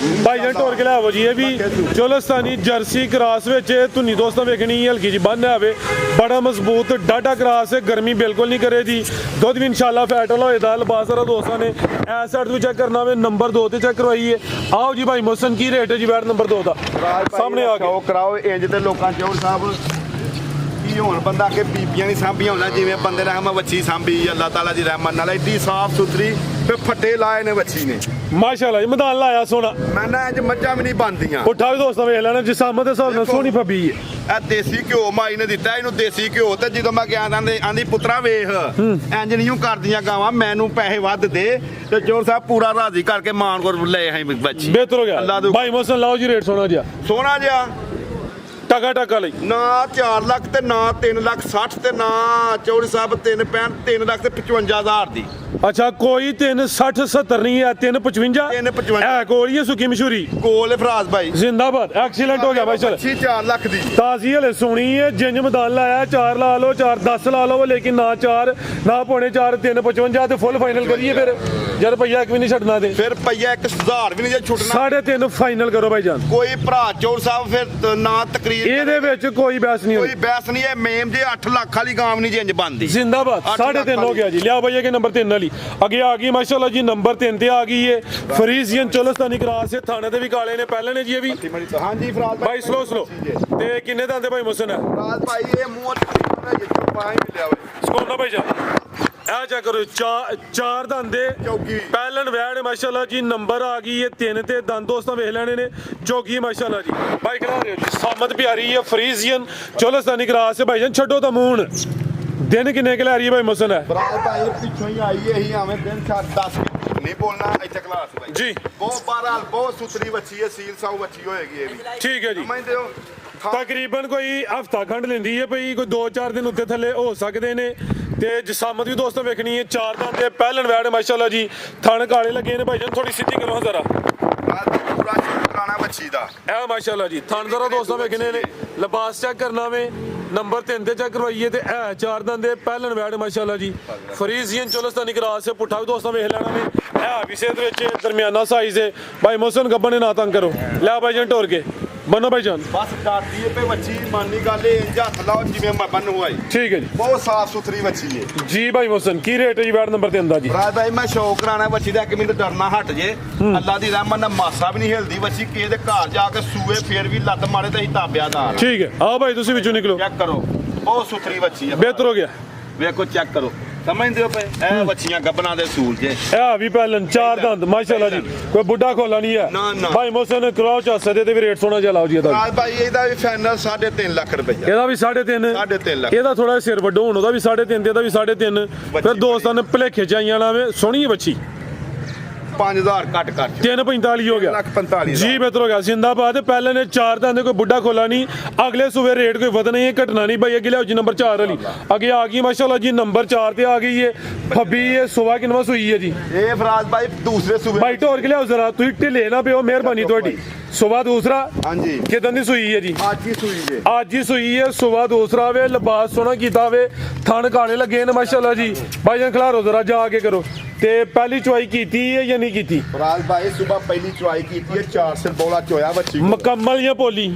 ਭਾਈ ਜਾਨ ਢੋਰ ਕੇ ਲਿਆਓ ਜੀ। ਇਹ ਵੀ ਚੋਲਸਤਾਨੀ ਜਰਸੀ ਕ੍ਰਾਸ ਵਿੱਚ ਧੁਨੀ ਦੋਸਤਾਂ ਵੇਖਣੀ ਹਲਕੀ ਜੀ ਬੰਨ ਆਵੇ, ਬੜਾ ਮਜ਼ਬੂਤ ਡਾਟਾ ਕ੍ਰਾਸ ਹੈ, ਗਰਮੀ ਬਿਲਕੁਲ ਨਹੀਂ ਕਰੇ ਜੀ। ਦੁੱਧ ਵੀ ਇਨਸ਼ਾਅੱਲਾ ਫੈਟ ਵਾਲਾ ਹੋਏਦਾ। ਲਬਾਸਰਾ ਦੋਸਤਾਂ ਨੇ ਐਸ ਸਾਈਡ ਤੋਂ ਚੈੱਕ ਕਰਨਾ ਵੇ, ਨੰਬਰ 2 ਤੇ ਚੈੱਕ ਕਰਵਾਈਏ। ਆਓ ਜੀ ਭਾਈ ਮੋਹਸਨ ਕੀ ਰੇਟ ਹੈ ਜੀ ਬੈਟ ਨੰਬਰ 2 ਦਾ ਸਾਹਮਣੇ ਆ ਕੇ ਕਰਾਓ ਇੰਜ ਤੇ ਲੋਕਾਂ ਚੋਰ ਸਾਹਿਬ ਕੀ ਹੁਣ ਬੰਦਾ ਕਿ ਬੀਬੀਆਂ ਨਹੀਂ ਸਾਂਭੀਆਂ ਹੁੰਦਾ, ਜਿਵੇਂ ਬੰਦੇ ਨੇ ਮੈਂ ਵੱਛੀ ਸਾਂਭੀ ਅੱਲਾਹ ਤਾਲਾ ਦੀ ਰਹਿਮਤ ਨਾਲ ਐਡੀ ਸਾਫ ਸੁਥਰੀ ਤੇ ਫੱਟੇ ਲਾਏ ਨੇ ਵੱਛੀ ਨੇ ਮਾਸ਼ਾਅੱਲਾ ਜੀ। ਮੈਦਾਨ ਲਾਇਆ ਸੋਹਣਾ, ਮੈਂ ਨਾ ਇੰਜ ਮੱਝਾਂ ਵੀ ਨਹੀਂ ਬਣਦੀਆਂ। ਪੁੱਠਾ ਵੀ ਦੋਸਤਾਂ ਵੇਖ ਲੈਣਾ ਜਿਸਾਮਤ ਦੇ ਹਿਸਾਬ ਨਾਲ ਸੋਹਣੀ ਫੱਬੀ ਹੈ। ਇਹ ਦੇਸੀ ਘਿਓ ਮਾਈ ਨੇ ਦਿੱਤਾ ਇਹਨੂੰ, ਦੇਸੀ ਘਿਓ। ਤੇ ਜਦੋਂ ਮੈਂ ਗਿਆ ਆਂਦੀ ਪੁੱਤਰਾ ਵੇਖ ਇੰਜ ਨਹੀਂ ਕਰਦੀਆਂ ਗਾਵਾਂ, ਮੈਨੂੰ ਪੈਸੇ ਵੱਧ ਦੇ। ਤੇ ਚੋਰ ਸਾਹਿਬ ਪੂਰਾ ਰਾਜ਼ੀ ਕਰਕੇ ਮਾਨ ਕੋਲ ਲੈ ਆਏ ਬੱਚੀ। ਬਿਹਤਰ ਹੋ ਗਿਆ ਭਾਈ ਮੋਹਸਨ। ਲਾਓ ਜੀ ਰੇਟ ਸੋਹਣਾ ਜਿਹਾ ਸੋਹਣਾ ਜਿਹਾ ਟਕਾ ਟਕਾ ਲਈ ਨਾ 4 ਲੱਖ ਤੇ ਨਾ 3 ਲੱਖ 60 ਤੇ ਨਾ ਚੌੜੀ ਸਾਹਿਬ 3 ਲੱਖ ਤੇ 55,000 ਦੀ। ਅੱਛਾ ਕੋਈ 3 60 70 ਨਹੀਂ ਹੈ, 355 355 ਹੈ ਕੋਲ ਹੀ ਸੁੱਕੀ ਮਸ਼ਹੂਰੀ ਕੋਲ ਫਰਾਜ਼ ਭਾਈ ਜ਼ਿੰਦਾਬਾਦ। ਐਕਸੀਲੈਂਟ ਹੋ ਗਿਆ ਭਾਈ। ਚਲ 4 ਲੱਖ ਦੀ ਤਾਜ਼ੀ ਹਲੇ ਸੋਹਣੀ ਹੈ। ਜਿੰਜ ਮੈਦਾਨ ਲਾਇਆ 4 ਲਾ ਲਓ, 4 10 ਲਾ ਲਓ, ਲੇਕਿਨ ਨਾ 4 ਨਾ ਪੌਣੇ 4 355 ਤੇ ਫੁੱਲ ਫਾਈਨਲ ਕਰੀਏ ਫਿਰ। ਜਦ ਰੁਪਈਆ ਇੱਕ ਵੀ ਨਹੀਂ ਛੱਡਣਾ ਤੇ ਫਿਰ ਰੁਪਈਆ 1000 ਵੀ ਨਹੀਂ ਜੇ ਛੁੱਟਣਾ। 3.5 ਫਾਈਨਲ ਕਰੋ ਭਾਈ ਜਾਨ। ਕੋਈ ਭਰਾ ਚੌੜ ਸਾਹਿਬ ਫਿਰ ਨਾ ਤਕਰੀਰ ਇਹਦੇ ਵਿੱਚ ਕੋਈ ਬਹਿਸ ਨਹੀਂ ਕੋਈ ਹੋਈ। ਬਹਿਸ ਨਹੀਂ ਹੈ। ਮੇਮ ਜੇ 8 ਲੱਖ ਵਾਲੀ ਗਾਮ ਨਹੀਂ ਜਿੰਜ ਬਣਦੀ। ਜ਼ਿੰਦਾਬਾਦ। 3.5 ਹੋ ਗਿਆ ਜੀ। ਲਿਆ ਭਾਈ ਕਿ ਨੰਬਰ 3 ਵਾਲੀ ਅੱਗੇ ਆ ਗਈ ਮਾਸ਼ਾਅੱਲਾ ਜੀ। ਨੰਬਰ 3 ਤੇ ਆ ਗਈ ਹੈ ਫਰੀਜ਼ੀਅਨ ਚੋਲਸਤਾਨੀ ਕ੍ਰਾਸ ਹੈ। ਥਾਣੇ ਤੇ ਵੀ ਕਾਲੇ ਨੇ ਪਹਿਲੇ ਨੇ ਜੀ ਇਹ ਵੀ। ਹਾਂਜੀ ਫਰਾਜ਼ ਭਾਈ ਸਲੋ ਤੇ ਕਿੰਨੇ ਦਾ ਆਂਦੇ ਭਾਈ ਮੁਹਸਨ ਹੈ ਫਰਾਜ਼ ਭਾਈ ਇਹ ਮੂੰਹ ਤੇ ਪਾਣੀ ਮਿਲਿਆ ਵੇ ਸਕੋਨਾ ਭਾਈ ਜਾਨ। ਇਹ ਚੈੱਕ ਕਰੋ ਚਾਰ ਦੰਦੇ ਚੌਗੀ ਪਹਿਲਣ ਵੈੜ ਮਾਸ਼ਾਅੱਲਾ ਜੀ। ਨੰਬਰ ਆ ਗਈ ਹੈ 3 ਤੇ ਦੰਦ ਦੋਸਤਾਂ ਵੇਖ ਲੈਣੇ ਨੇ। ਚੌਗੀ ਮਾਸ਼ਾਅੱਲਾ ਜੀ। ਭਾਈ ਖਿਲਾ ਰਹੇ ਹੋ ਜੀ। ਸਾਮਤ ਪਿਆਰੀ ਹੈ ਫਰੀਜ਼ੀਅਨ ਚੋਲਸਤਾਨੀ ਕ੍ਰਾਸ ਹੈ ਭਾਈ ਜਾਨ। ਛੱਡੋ ਤਾਂ ਮੂੰਹ ਦਿਨ ਕਿੰਨੇ ਕਿ ਲੈ ਰਹੀ ਹੈ ਭਾਈ ਮੁਹਸਨ ਹੈ ਫਰਾਜ਼ ਭਾਈ ਪਿੱਛੋਂ ਹੀ ਆਈ ਹੈ ਹੀ ਆਵੇਂ ਦਿਨ 10 ਨਹੀਂ ਬੋਲਣਾ ਇੱਥੇ ਕਲਾਸ ਭਾਈ ਜੀ। ਬਹੁਤ ਬਹਰਾਲ ਬਹੁਤ ਸੁਥਰੀ ਬੱਚੀ ਹੈ। ਸੀਲ ਸਾਊ ਬੱਚੀ ਹੋਏਗੀ ਇਹ ਵੀ। ਠੀਕ ਹੈ ਜੀ। ਸਮਝਦੇ ਹੋ ਤਕਰੀਬਨ ਕੋਈ ਹਫਤਾ ਖੰਡ ਲੈਂਦੀ ਹੈ ਭਈ, ਕੋਈ 2-4 ਦਿਨ ਉੱਤੇ ਥੱਲੇ ਹੋ ਸਕਦੇ ਨੇ। ਤੇ ਜਸਾਮਤ ਵੀ ਦੋਸਤੋ ਵੇਖਣੀ ਹੈ 4 ਦੰਦ ਦੇ ਪਹਿਲਣ ਵੈੜ ਮਾਸ਼ਾਅੱਲਾ ਜੀ। ਥਣ ਕਾਲੇ ਲੱਗੇ ਨੇ ਭਾਈ ਜਾਨ। ਥੋੜੀ ਸਿੱਧੀ ਕਰੋ ਜ਼ਰਾ ਪੂਰਾ ਪੁਰਾਣਾ ਬੱਚੀ ਦਾ ਇਹ ਮਾਸ਼ਾਅੱਲਾ ਜੀ। ਥਣ ਜ਼ਰਾ ਦੋਸਤੋ ਵੇਖਣੇ ਨੇ। ਲਿਬਾਸ ਚੈੱਕ ਕਰਨਾ ਵੇ, ਨੰਬਰ 3 ਤੇ ਚੈੱਕ ਕਰਵਾਈਏ। ਤੇ ਇਹ 4 ਦੰਦ ਦੇ ਪਹਿਲਣ ਵੈੜ ਮਾਸ਼ਾਅੱਲਾ ਜੀ। ਫਰੀਜ਼ੀਅਨ ਚੋਲਸਤਾਨੀ ਕ੍ਰਾਸ ਹੈ। ਪੁੱਠਾ ਵੀ ਦੋਸਤੋ ਵੇਖ ਲੈਣਾ ਵੇ। ਇਹ ਵੀ ਸੇਧ ਵਿੱਚ ਦਰਮਿਆਨਾ ਸਾਈਜ਼ ਹੈ ਭਾਈ ਮੁਹਸਨ। ਗੱਬਨ ਨੇ ਨਾ ਤੰਗ ਕਰੋ। ਲੈ ਭਾਈ ਜਾਨ ਢੋਰ ਕੇ ਬੰਨੋ ਭਾਈ ਜਾਨ। ਬਸ ਡਾਟੀ ਹੈ ਪੇ ਬੱਚੀ ਮਾਨੀ ਗੱਲ ਇਹ ਇੰਜ ਹੱਥ ਲਾਓ ਜਿਵੇਂ ਮੈਂ ਬੰਨ ਹੋਈ। ਠੀਕ ਹੈ ਜੀ। ਬਹੁਤ ਸਾਫ ਸੁਥਰੀ ਬੱਚੀ ਹੈ ਜੀ ਭਾਈ ਮੁਹਸਨ। ਕੀ ਰੇਟ ਹੈ ਜੀ ਬੈਟ ਨੰਬਰ 3 ਦਾ ਜੀ? ਰਾਜ ਭਾਈ ਮੈਂ ਸ਼ੌਕ ਕਰਾਣਾ ਬੱਚੀ ਦਾ, ਕਿ ਮੈਨੂੰ ਡਰਨਾ ਹਟ ਜੇ। ਅੱਲਾ ਦੀ ਰਹਿਮਤ ਨਾਲ ਮਾਸਾ ਵੀ ਨਹੀਂ ਹਿਲਦੀ ਬੱਚੀ। ਕਿਸੇ ਦੇ ਘਰ ਜਾ ਕੇ ਸੂਏ ਫੇਰ ਵੀ ਲੱਤ ਮਾਰੇ ਤੇ ਅਸੀਂ ਤਾਬਿਆਦਾਰ। ਠੀਕ ਹੈ। ਆਓ ਭਾਈ ਤੁਸੀਂ ਵਿੱਚੋਂ ਨਿਕਲੋ। ਚੈੱਕ ਕਰੋ ਬਹੁਤ ਸੁਥਰੀ ਬੱਚੀ ਹੈ। ਬਿਹਤਰ ਹੋ ਗਿਆ। ਵੇਖੋ ਚੈੱਕ ਕਰੋ। ਸਮਝਦੇ ਹੋ ਪਏ ਇਹ ਬੱਚੀਆਂ ਗੱਬਨਾਂ ਦੇ ਸੂਲ ਜੇ। ਇਹ ਵੀ ਪਹਿਲਨ 4 ਦੰਦ ਮਾਸ਼ਾਅੱਲਾ ਜੀ। ਕੋਈ ਬੁੱਢਾ ਖੋਲਾ ਨਹੀਂ ਹੈ ਨਾ, ਨਾ। ਭਾਈ ਮੁਹਸਨ ਕਰਾਓ ਚਾਸੇ ਦੇ ਤੇ ਵੀ ਰੇਟ ਸੋਹਣਾ ਜਿਹਾ ਲਾਓ ਜੀ ਇਹਦਾ। ਰਾਜ ਭਾਈ ਇਹਦਾ ਵੀ ਫਾਈਨਲ 3.5 ਲੱਖ ਰੁਪਈਆ। ਇਹਦਾ ਵੀ 3.5 3.5 ਲੱਖ। ਇਹਦਾ ਥੋੜਾ ਸਿਰ ਵੱਡੋ ਹੁਣ ਉਹਦਾ ਵੀ 3.5 ਤੇ ਇਹਦਾ ਵੀ 3.5। ਫਿਰ ਦੋਸਤਾਂ ਨੇ ਭਲੇਖੇ ਚ ਆਈਆਂ ਲਾਵੇ। ਸੋਹਣੀ ਹੈ ਬੱਚੀ। 5000 ਘੱਟ ਕਰ 3.45 ਹੋ ਗਿਆ 1,45,000 ਜੀ। ਬਿਹਤਰ ਹੋ ਗਿਆ। ਜ਼ਿੰਦਾਬਾਦ। ਪਹਿਲੇ ਨੇ 4 ਦੰਦ ਕੋਈ ਬੁੱਢਾ ਖੋਲਾ ਨਹੀਂ। ਅਗਲੇ ਸੂਬੇ ਰੇਟ ਕੋਈ ਵਧਣਾ ਨਹੀਂ ਘਟਣਾ ਨਹੀਂ ਭਾਈ। ਅੱਗੇ ਲਿਆਓ ਜੀ ਨੰਬਰ 4 ਵਾਲੀ ਅੱਗੇ ਆ ਗਈ ਮਾਸ਼ਾਅੱਲਾ ਜੀ। ਨੰਬਰ 4 ਤੇ ਆ ਗਈ ਹੈ ਫੱਬੀ। ਇਹ ਸੁਬਾ ਕਿੰਨਵਾ ਸੂਈ ਹੈ ਜੀ? ਇਹ ਫਰਾਜ਼ ਭਾਈ ਦੂਸਰੇ ਸੂਬੇ ਭਾਈ ਢੋਰ ਕੇ ਲਿਆਓ ਜ਼ਰਾ। ਤੁਸੀਂ ਢਿੱਲੇ ਨਾ ਪਿਓ, ਮਿਹਰਬਾਨੀ ਤੁਹਾਡੀ। ਸੁਬਾ ਦੂਸਰਾ ਹਾਂਜੀ ਕਿਦਾਂ ਦੀ ਸੂਈ ਹੈ ਜੀ? ਅੱਜ ਹੀ ਸੂਈ ਜੇ। ਅੱਜ ਹੀ ਸੂਈ ਹੈ। ਸੁਬਾ ਦੂਸਰਾ ਵੇ। ਲਿਬਾਸ ਸੋਹਣਾ ਕੀਤਾ ਵੇ। ਥਣ ਕਾਲੇ ਲੱਗੇ ਨੇ ਮਾਸ਼ਾਅੱਲਾ ਜੀ। ਭਾਈ ਜਾਨ ਖਿਲਾਰੋ ਜ਼ਰਾ ਜਾ ਕੇ ਕਰੋ। ਤੇ ਪਹਿਲੀ ਚੁਆਈ ਕੀਤੀ ਹੈ ਜਾਂ ਨਹੀਂ ਕੀਤੀ? ਫਰਾਜ਼ ਭਾਈ ਸਵੇਰ ਪਹਿਲੀ ਚੁਆਈ ਕੀਤੀ ਹੈ। 4 ਸਿਰ ਬੋਲਾ ਚੋਇਆ ਬੱਚੀ ਮੁਕੰਮਲ ਜਾਂ ਭੋਲੀ?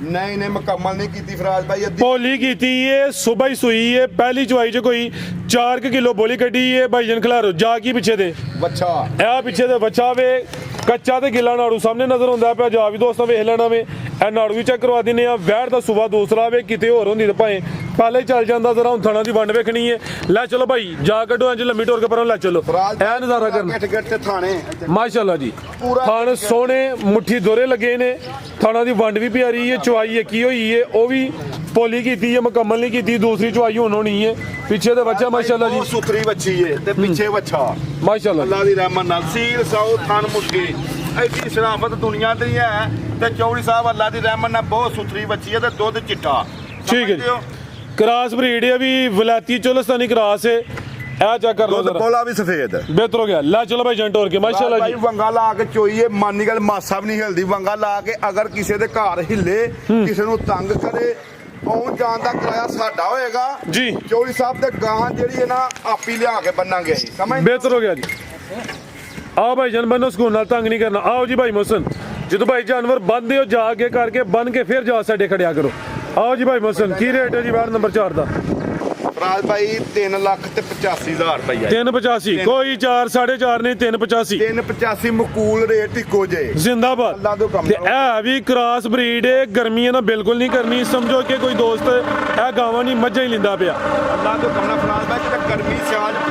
ਨਹੀਂ ਮੁਕੰਮਲ ਨਹੀਂ ਕੀਤੀ ਫਰਾਜ਼ ਭਾਈ। ਅੱਧੀ ਭੋਲੀ ਕੀਤੀ ਹੈ। ਸੁਬਾ ਹੀ ਸੂਈ ਹੈ। ਪਹਿਲੀ ਚੁਆਈ ਚ ਕੋਈ 4 ਕਿਲੋ ਬੋਲੀ ਕੱਢੀ ਹੈ। ਭਾਈ ਜਾਨ ਖਿਲਾਰੋ ਜਾ ਕੀ ਪਿੱਛੇ ਦੇ ਬੱਚਾ ਇਹ ਪਿੱਛੇ ਦੇ ਬੱਚਾ ਵੇ। ਕੱਚਾ ਤੇ ਗਿੱਲਾ ਨਾੜੂ ਸਾਹਮਣੇ ਨਜ਼ਰ ਹੁੰਦਾ ਪਿਆ। ਜਾ ਵੀ ਦੋਸਤਾਂ ਵੇਖ ਲੈਣਾ ਵੇ। ਇਹ ਨਾੜੂ ਵੀ ਚੈੱਕ ਕਰਵਾ ਦਿੰਨੇ ਆ। ਵੈੜ ਦਾ ਸੁਬਾ ਦੂਸਰਾ ਵੇ। ਕਿਤੇ ਹੋਰ ਹੁੰਦੀ ਤਾਂ ਭਾਵੇਂ ਪਹਿਲੇ ਚੱਲ ਜਾਂਦਾ। ਜ਼ਰਾ ਹੁਣ ਥਣਾ ਦੀ ਵੰਡ ਵੇਖਣੀ ਹੈ। ਲੈ ਚਲੋ ਭਾਈ ਜਾ ਕੱਢੋ ਇੰਜ ਲੰਮੀ ਟੋਰ ਕੇ ਪਰੋਂ ਲੈ ਚਲੋ। ਇਹ ਨਜ਼ਾਰਾ ਕਰਨਾ ਗੱਟ ਤੇ ਥਾਣੇ ਮਾਸ਼ਾਅੱਲਾ ਜੀ। ਥਣ ਸੋਹਣੇ ਮੁੱਠੀ ਦੋਰੇ ਲੱਗੇ ਨੇ। ਥਾਣਾ ਦੀ ਵੰਡ ਵੀ ਪਿਆਰੀ ਹੈ। ਚੁਆਈ ਕੀ ਹੋਈ ਹੈ ਉਹ ਵੀ ਪੋਲੀ ਕੀਤੀ ਹੈ। ਮੁਕੰਮਲ ਨਹੀਂ ਕੀਤੀ। ਦੂਸਰੀ ਚੁਆਈ ਹੁਣ ਹੋਣੀ ਹੈ। ਪਿੱਛੇ ਦੇ ਬੱਚਾ ਮਾਸ਼ਾਅੱਲਾ ਜੀ। ਬਹੁਤ ਸੁਥਰੀ ਬੱਚੀ ਹੈ ਤੇ ਪਿੱਛੇ ਬੱਚਾ ਮਾਸ਼ਾਅੱਲਾ ਅੱਲਾ ਦੀ ਰਹਿਮਤ ਨਾਲ। ਸੀਲ ਸਾਊ ਥਣ ਮੁੱਠੀ ਐਡੀ ਸ਼ਰਾਫਤ ਦੁਨੀਆ ਦੀ ਹੈ। ਤੇ ਚੌੜੀ ਸਾਹਿਬ ਅੱਲਾ ਦੀ ਰਹਿਮਤ ਨਾਲ ਬਹੁਤ ਸੁਥਰੀ ਬੱਚੀ ਹੈ ਤੇ ਦੁੱਧ ਚਿੱਟਾ। ਠੀਕ ਹੈ ਜੀ। ਕ੍ਰਾਸ ਬਰੀਡ ਹੈ ਵੀ ਵਲਾਇਤੀ ਚੋਲਸਤਾਨੀ ਕ੍ਰਾਸ ਹੈ। ਇਹ ਚੈੱਕ ਕਰ ਲਓ ਜ਼ਰਾ। ਬੋਲਾ ਵੀ ਸਫੇਦ ਬਿਹਤਰ ਹੋ ਗਿਆ। ਲੈ ਚਲੋ ਭਾਈ ਜੰਟ ਹੋਰ ਕੇ ਮਾਸ਼ਾਅੱਲਾ ਭਾਈ ਜੀ। ਵੰਗਾ ਲਾ ਕੇ ਚੋਈਏ ਮਾਨੀ ਗੱਲ ਮਾਸਾ ਵੀ ਨਹੀਂ ਹਿਲਦੀ। ਵੰਗਾ ਲਾ ਕੇ ਅਗਰ ਕਿਸੇ ਦੇ ਘਰ ਹਿੱਲੇ ਕਿਸੇ ਨੂੰ ਤੰਗ ਕਰੇ ਆਉਣ ਜਾਣ ਦਾ ਕਿਰਾਇਆ ਸਾਡਾ ਹੋਏਗਾ ਜੀ। ਚੌੜੀ ਸਾਹਿਬ ਤੇ ਗਾਂ ਜਿਹੜੀ ਹੈ ਨਾ ਆਪੀ ਲਿਆ ਕੇ ਬੰਨਾਂਗੇ। ਸਮਝ ਬਿਹਤਰ ਹੋ ਗਿਆ ਜੀ। ਆਓ ਭਾਈ ਜਾਨ ਬੰਨੋ ਸਕੂਨ ਨਾਲ, ਤੰਗ ਨਹੀਂ ਕਰਨਾ। ਆਓ ਜੀ ਭਾਈ ਮੋਹਸਨ, ਜਦੋਂ ਭਾਈ ਜਾਨਵਰ ਬੰਨਦੇ ਹੋ ਜਾ ਕੇ ਕਰਕੇ ਬੰਨ ਕੇ ਫਿਰ ਜਾ ਸਾਡੇ ਖੜਿਆ ਕਰੋ। ਆਓ ਜੀ ਭਾਈ ਮੋਹਸਨ, ਕੀ ਰੇਟ ਹੈ ਜੀ ਵਾਰ ਨੰਬਰ 4 ਦਾ? ਫਰਾਜ਼ ਭਾਈ 3,85,000 ਰੁਪਇਆ। 385 ਕੋਈ 4 4.5 ਨਹੀਂ, 385 385 ਮਕੂਲ ਰੇਟ ਇੱਕੋ ਜੇ ਜ਼ਿੰਦਾਬਾਦ। ਅੱਲਾ ਤੋਂ ਕੰਮ ਤੇ ਇਹ ਵੀ ਕ੍ਰਾਸ ਬਰੀਡ ਹੈ, ਗਰਮੀਆਂ ਨਾਲ ਬਿਲਕੁਲ ਨਹੀਂ ਕਰਨੀ। ਸਮਝੋ ਕਿ ਕੋਈ ਦੋਸਤ ਇਹ ਗਾਵਾਂ ਨਹੀਂ ਮੱਝਾਂ ਹੀ ਲਿੰਦਾ ਪਿਆ। ਅੱਲਾ ਤੋਂ ਕੰਮ ਫਰਾਜ਼ ਭਾਈ, ਜਿਹੜਾ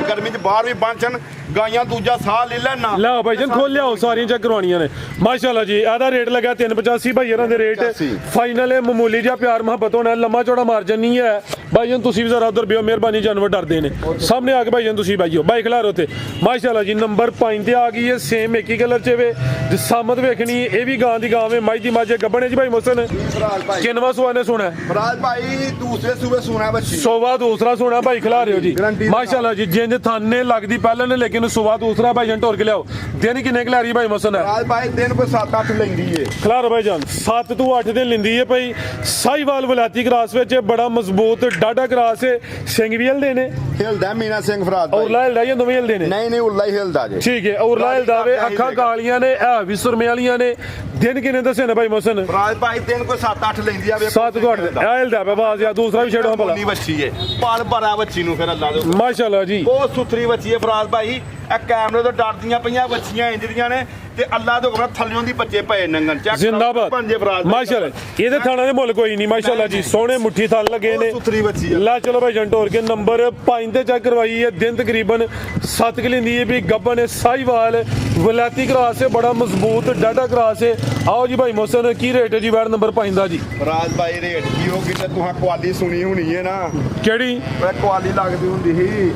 ਗਰਮੀ 'ਚ ਬਾਹਰ ਵੀ ਬੰਨਣ ਗਾਈਆਂ ਦੂਜਾ ਸਾਹ ਲੈ ਲੈਣਾ। ਲਓ ਭਾਈ ਜਾਨ ਖੋਲ ਲਿਆਓ, ਸਾਰੀਆਂ ਚੈੱਕ ਕਰਵਾਉਣੀਆਂ ਨੇ। ਮਾਸ਼ਾਅੱਲਾ ਜੀ, ਇਹਦਾ ਰੇਟ ਲੱਗਾ 385 ਭਾਈ ਇਹਨਾਂ ਦੇ ਰੇਟ 85 ਫਾਈਨਲ ਹੈ। ਮਾਮੂਲੀ ਜਿਹਾ ਪਿਆਰ ਮੁਹੱਬਤ ਹੋਣਾ, ਲੰਮਾ ਚੌੜਾ ਮਾਰਜਨ ਨਹੀਂ ਹੈ। ਭਾਈ ਜਾਨ ਤੁਸੀਂ ਵੀ ਜ਼ਰਾ ਉਧਰ ਬਿਓ, ਮਿਹਰਬਾਨੀ, ਜਾਨਵਰ ਡਰਦੇ ਨੇ। ਸਾਹਮਣੇ ਆ ਕੇ ਭਾਈ ਜਾਨ ਤੁਸੀਂ ਬਾਈਓ ਬਾਈ ਖਿਲਾਰੋ ਤੇ। ਮਾਸ਼ਾਅੱਲਾ ਜੀ ਨੰਬਰ 5 ਤੇ ਆ ਗਈ ਹੈ, ਸੇਮ ਇੱਕ ਹੀ ਕਲਰ 'ਚ ਵੇ। ਸਾਮਤ ਵੇਖਣੀ ਇਹ ਵੀ ਗਾਂ ਦੀ ਗਾਂ ਵੇ, ਮਾਈ ਦੀ ਮਾਝੇ ਗੱਬਣੇ ਜੀ ਭਾਈ ਮੋਹਸਨ। ਫਰਾਜ਼ ਭਾਈ ਕਿੰਨਵਾ ਸੁਆ ਨੇ ਸੁਣਾ? ਫਰਾਜ਼ ਭਾਈ ਦੂਸਰੇ ਸੂਬੇ ਸੁਣਾ ਬੱਚੀ। ਸੋਵਾ ਦੂਸਰਾ ਸੁਣਾ ਭਾਈ ਖਿਲਾ ਰਹੇ ਹੋ ਜੀ। Guarantee ਮਾਸ਼ਾਅੱਲਾ ਜੀ, ਜਿੰਜ ਥਾਨੇ ਲੱਗਦੀ ਪਹਿਲਾਂ ਨੇ, ਲੇਕਿਨ ਸੁਵਾ ਦੂਸਰਾ ਭਾਈ ਜਾਨ ਢੋਰ ਕੇ ਲਿਆਓ। ਦਿਨ ਕਿੰਨੇ ਖਿਲਾ ਰਹੀ ਭਾਈ ਮੋਹਸਨ ਹੈ? ਫਰਾਜ਼ ਭਾਈ ਦਿਨ ਕੋਈ 7-8 ਲੈਂਦੀ ਏ। ਖਿਲਾਰੋ ਭਾਈ ਜਾਨ 7 ਤੋਂ 8 ਦਿਨ ਲਿੰਦੀ ਹੈ ਭਾਈ। ਸਾਈਵਾਲ ਵਲਾਤੀ ਕਰਾਸ ਵਿੱਚ ਬੜਾ ਮਜ਼ਬੂਤ ਡਾਡਾ ਕਰਾਸ ਹੈ। ਸਿੰਘ ਵੀ ਹਿਲਦੇ ਨੇ, ਹਿਲਦਾ ਮੀਨਾ ਸਿੰਘ ਫਰਾਜ਼ ਭਾਈ। ਔਰਲਾ ਹਿਲਦਾ ਜਾਂ ਦੋਵੇਂ ਹਿਲਦੇ ਨੇ? ਨਹੀਂ ਉੱਲਾ ਹੀ ਹਿਲਦਾ ਜੇ। ਠੀਕ ਹੈ, ਔਰਲਾ ਹਿਲਦਾ ਵੇ, ਅੱਖਾਂ ਕਾਲੀਆਂ ਨੇ, ਇਹ ਵੀ ਸੁਰਮੇ ਵਾਲੀਆਂ ਨੇ। ਦਿਨ ਕਿੰਨੇ ਦੱਸੇ ਨੇ ਭਾਈ ਮੋਹਸਨ? ਫਰਾਜ਼ ਭਾਈ ਦਿਨ ਕੋਈ 7-8 ਲੈਂਦੀ ਆ। 7 ਤੋਂ 8 ਇਹ ਹਿਲਦਾ ਪਿਆ ਬਾਜ਼। ਜਾਂ ਦੂਸਰਾ ਵੀ ਛੇੜੋ ਭਲਾ। ਬੱਚੀ ਏ ਪਾਲ ਭਰਾ ਬੱਚੀ ਨੂੰ ਫਿਰ ਅੱਲਾ ਦੇ ਮਾਸ਼ਾਅੱਲਾ ਜੀ, ਬਹੁਤ ਸੁਥਰੀ ਬੱਚੀ ਏ ਫਰਾਜ਼ ਭਾਈ। ਇਹ ਕੈਮਰੇ ਤੋਂ ਡਰਦੀਆਂ ਪਈਆਂ ਬੱਚੀਆਂ ਇੰਜ ਦੀਆਂ ਨੇ, ਤੇ ਅੱਲਾ ਦੇ ਹੁਕਮ ਨਾਲ ਥੱਲਿਓਂ ਦੀ ਬੱਚੇ ਪਏ ਨੰਗਣ ਚੱਕ ਜ਼ਿੰਦਾਬਾਦ। ਪੰਜੇ ਫਰਾਜ਼ ਭਾਈ। ਮਾਸ਼ਾਅੱਲਾ ਇਹਦੇ ਥਾਣਾ ਦੇ ਮੁੱਲ ਕੋਈ ਨਹੀਂ। ਮਾਸ਼ਾਅੱਲਾ ਜੀ ਸੋਹਣੇ ਮੁੱਠੀ ਥਲ ਲੱਗੇ ਨੇ, ਬਹੁਤ ਸੁਥਰੀ ਬੱਚੀ ਆ। ਲਾ ਚਲੋ ਭਾਈ ਜੰਟੋਰ ਕੇ ਨੰਬਰ 5 ਤੇ ਚੈੱਕ ਕਰਵਾਈ ਹੈ। ਦਿਨ ਤਕਰੀਬਨ 7 ਕਿ ਲਿੰਦੀ ਹੈ ਵੀ ਗੱਬਨ ਹੈ। ਸਾਈਵਾਲ ਵਲਾਤੀ ਕਰਾਸ ਹੈ, ਬੜਾ ਮਜ਼ਬੂਤ ਡਾਡਾ ਕਰਾਸ ਹੈ। ਆਓ ਜੀ ਭਾਈ ਮੋਹਸਨ, ਕੀ ਰੇਟ ਹੈ ਜੀ ਵਾਰ ਨੰਬਰ 5 ਦਾ ਜੀ? ਫਰਾਜ਼ ਭਾਈ ਰੇਟ ਕੀ ਹੋਗੀ ਤੇ ਤੁਹਾਂ ਕੁਆਲੀ ਸੁਣੀ ਹੋਣੀ ਹੈ ਨਾ, ਕਿਹੜੀ? ਇਹ ਕੁਆਲੀ ਲੱਗਦੀ ਹੁੰਦੀ ਸੀ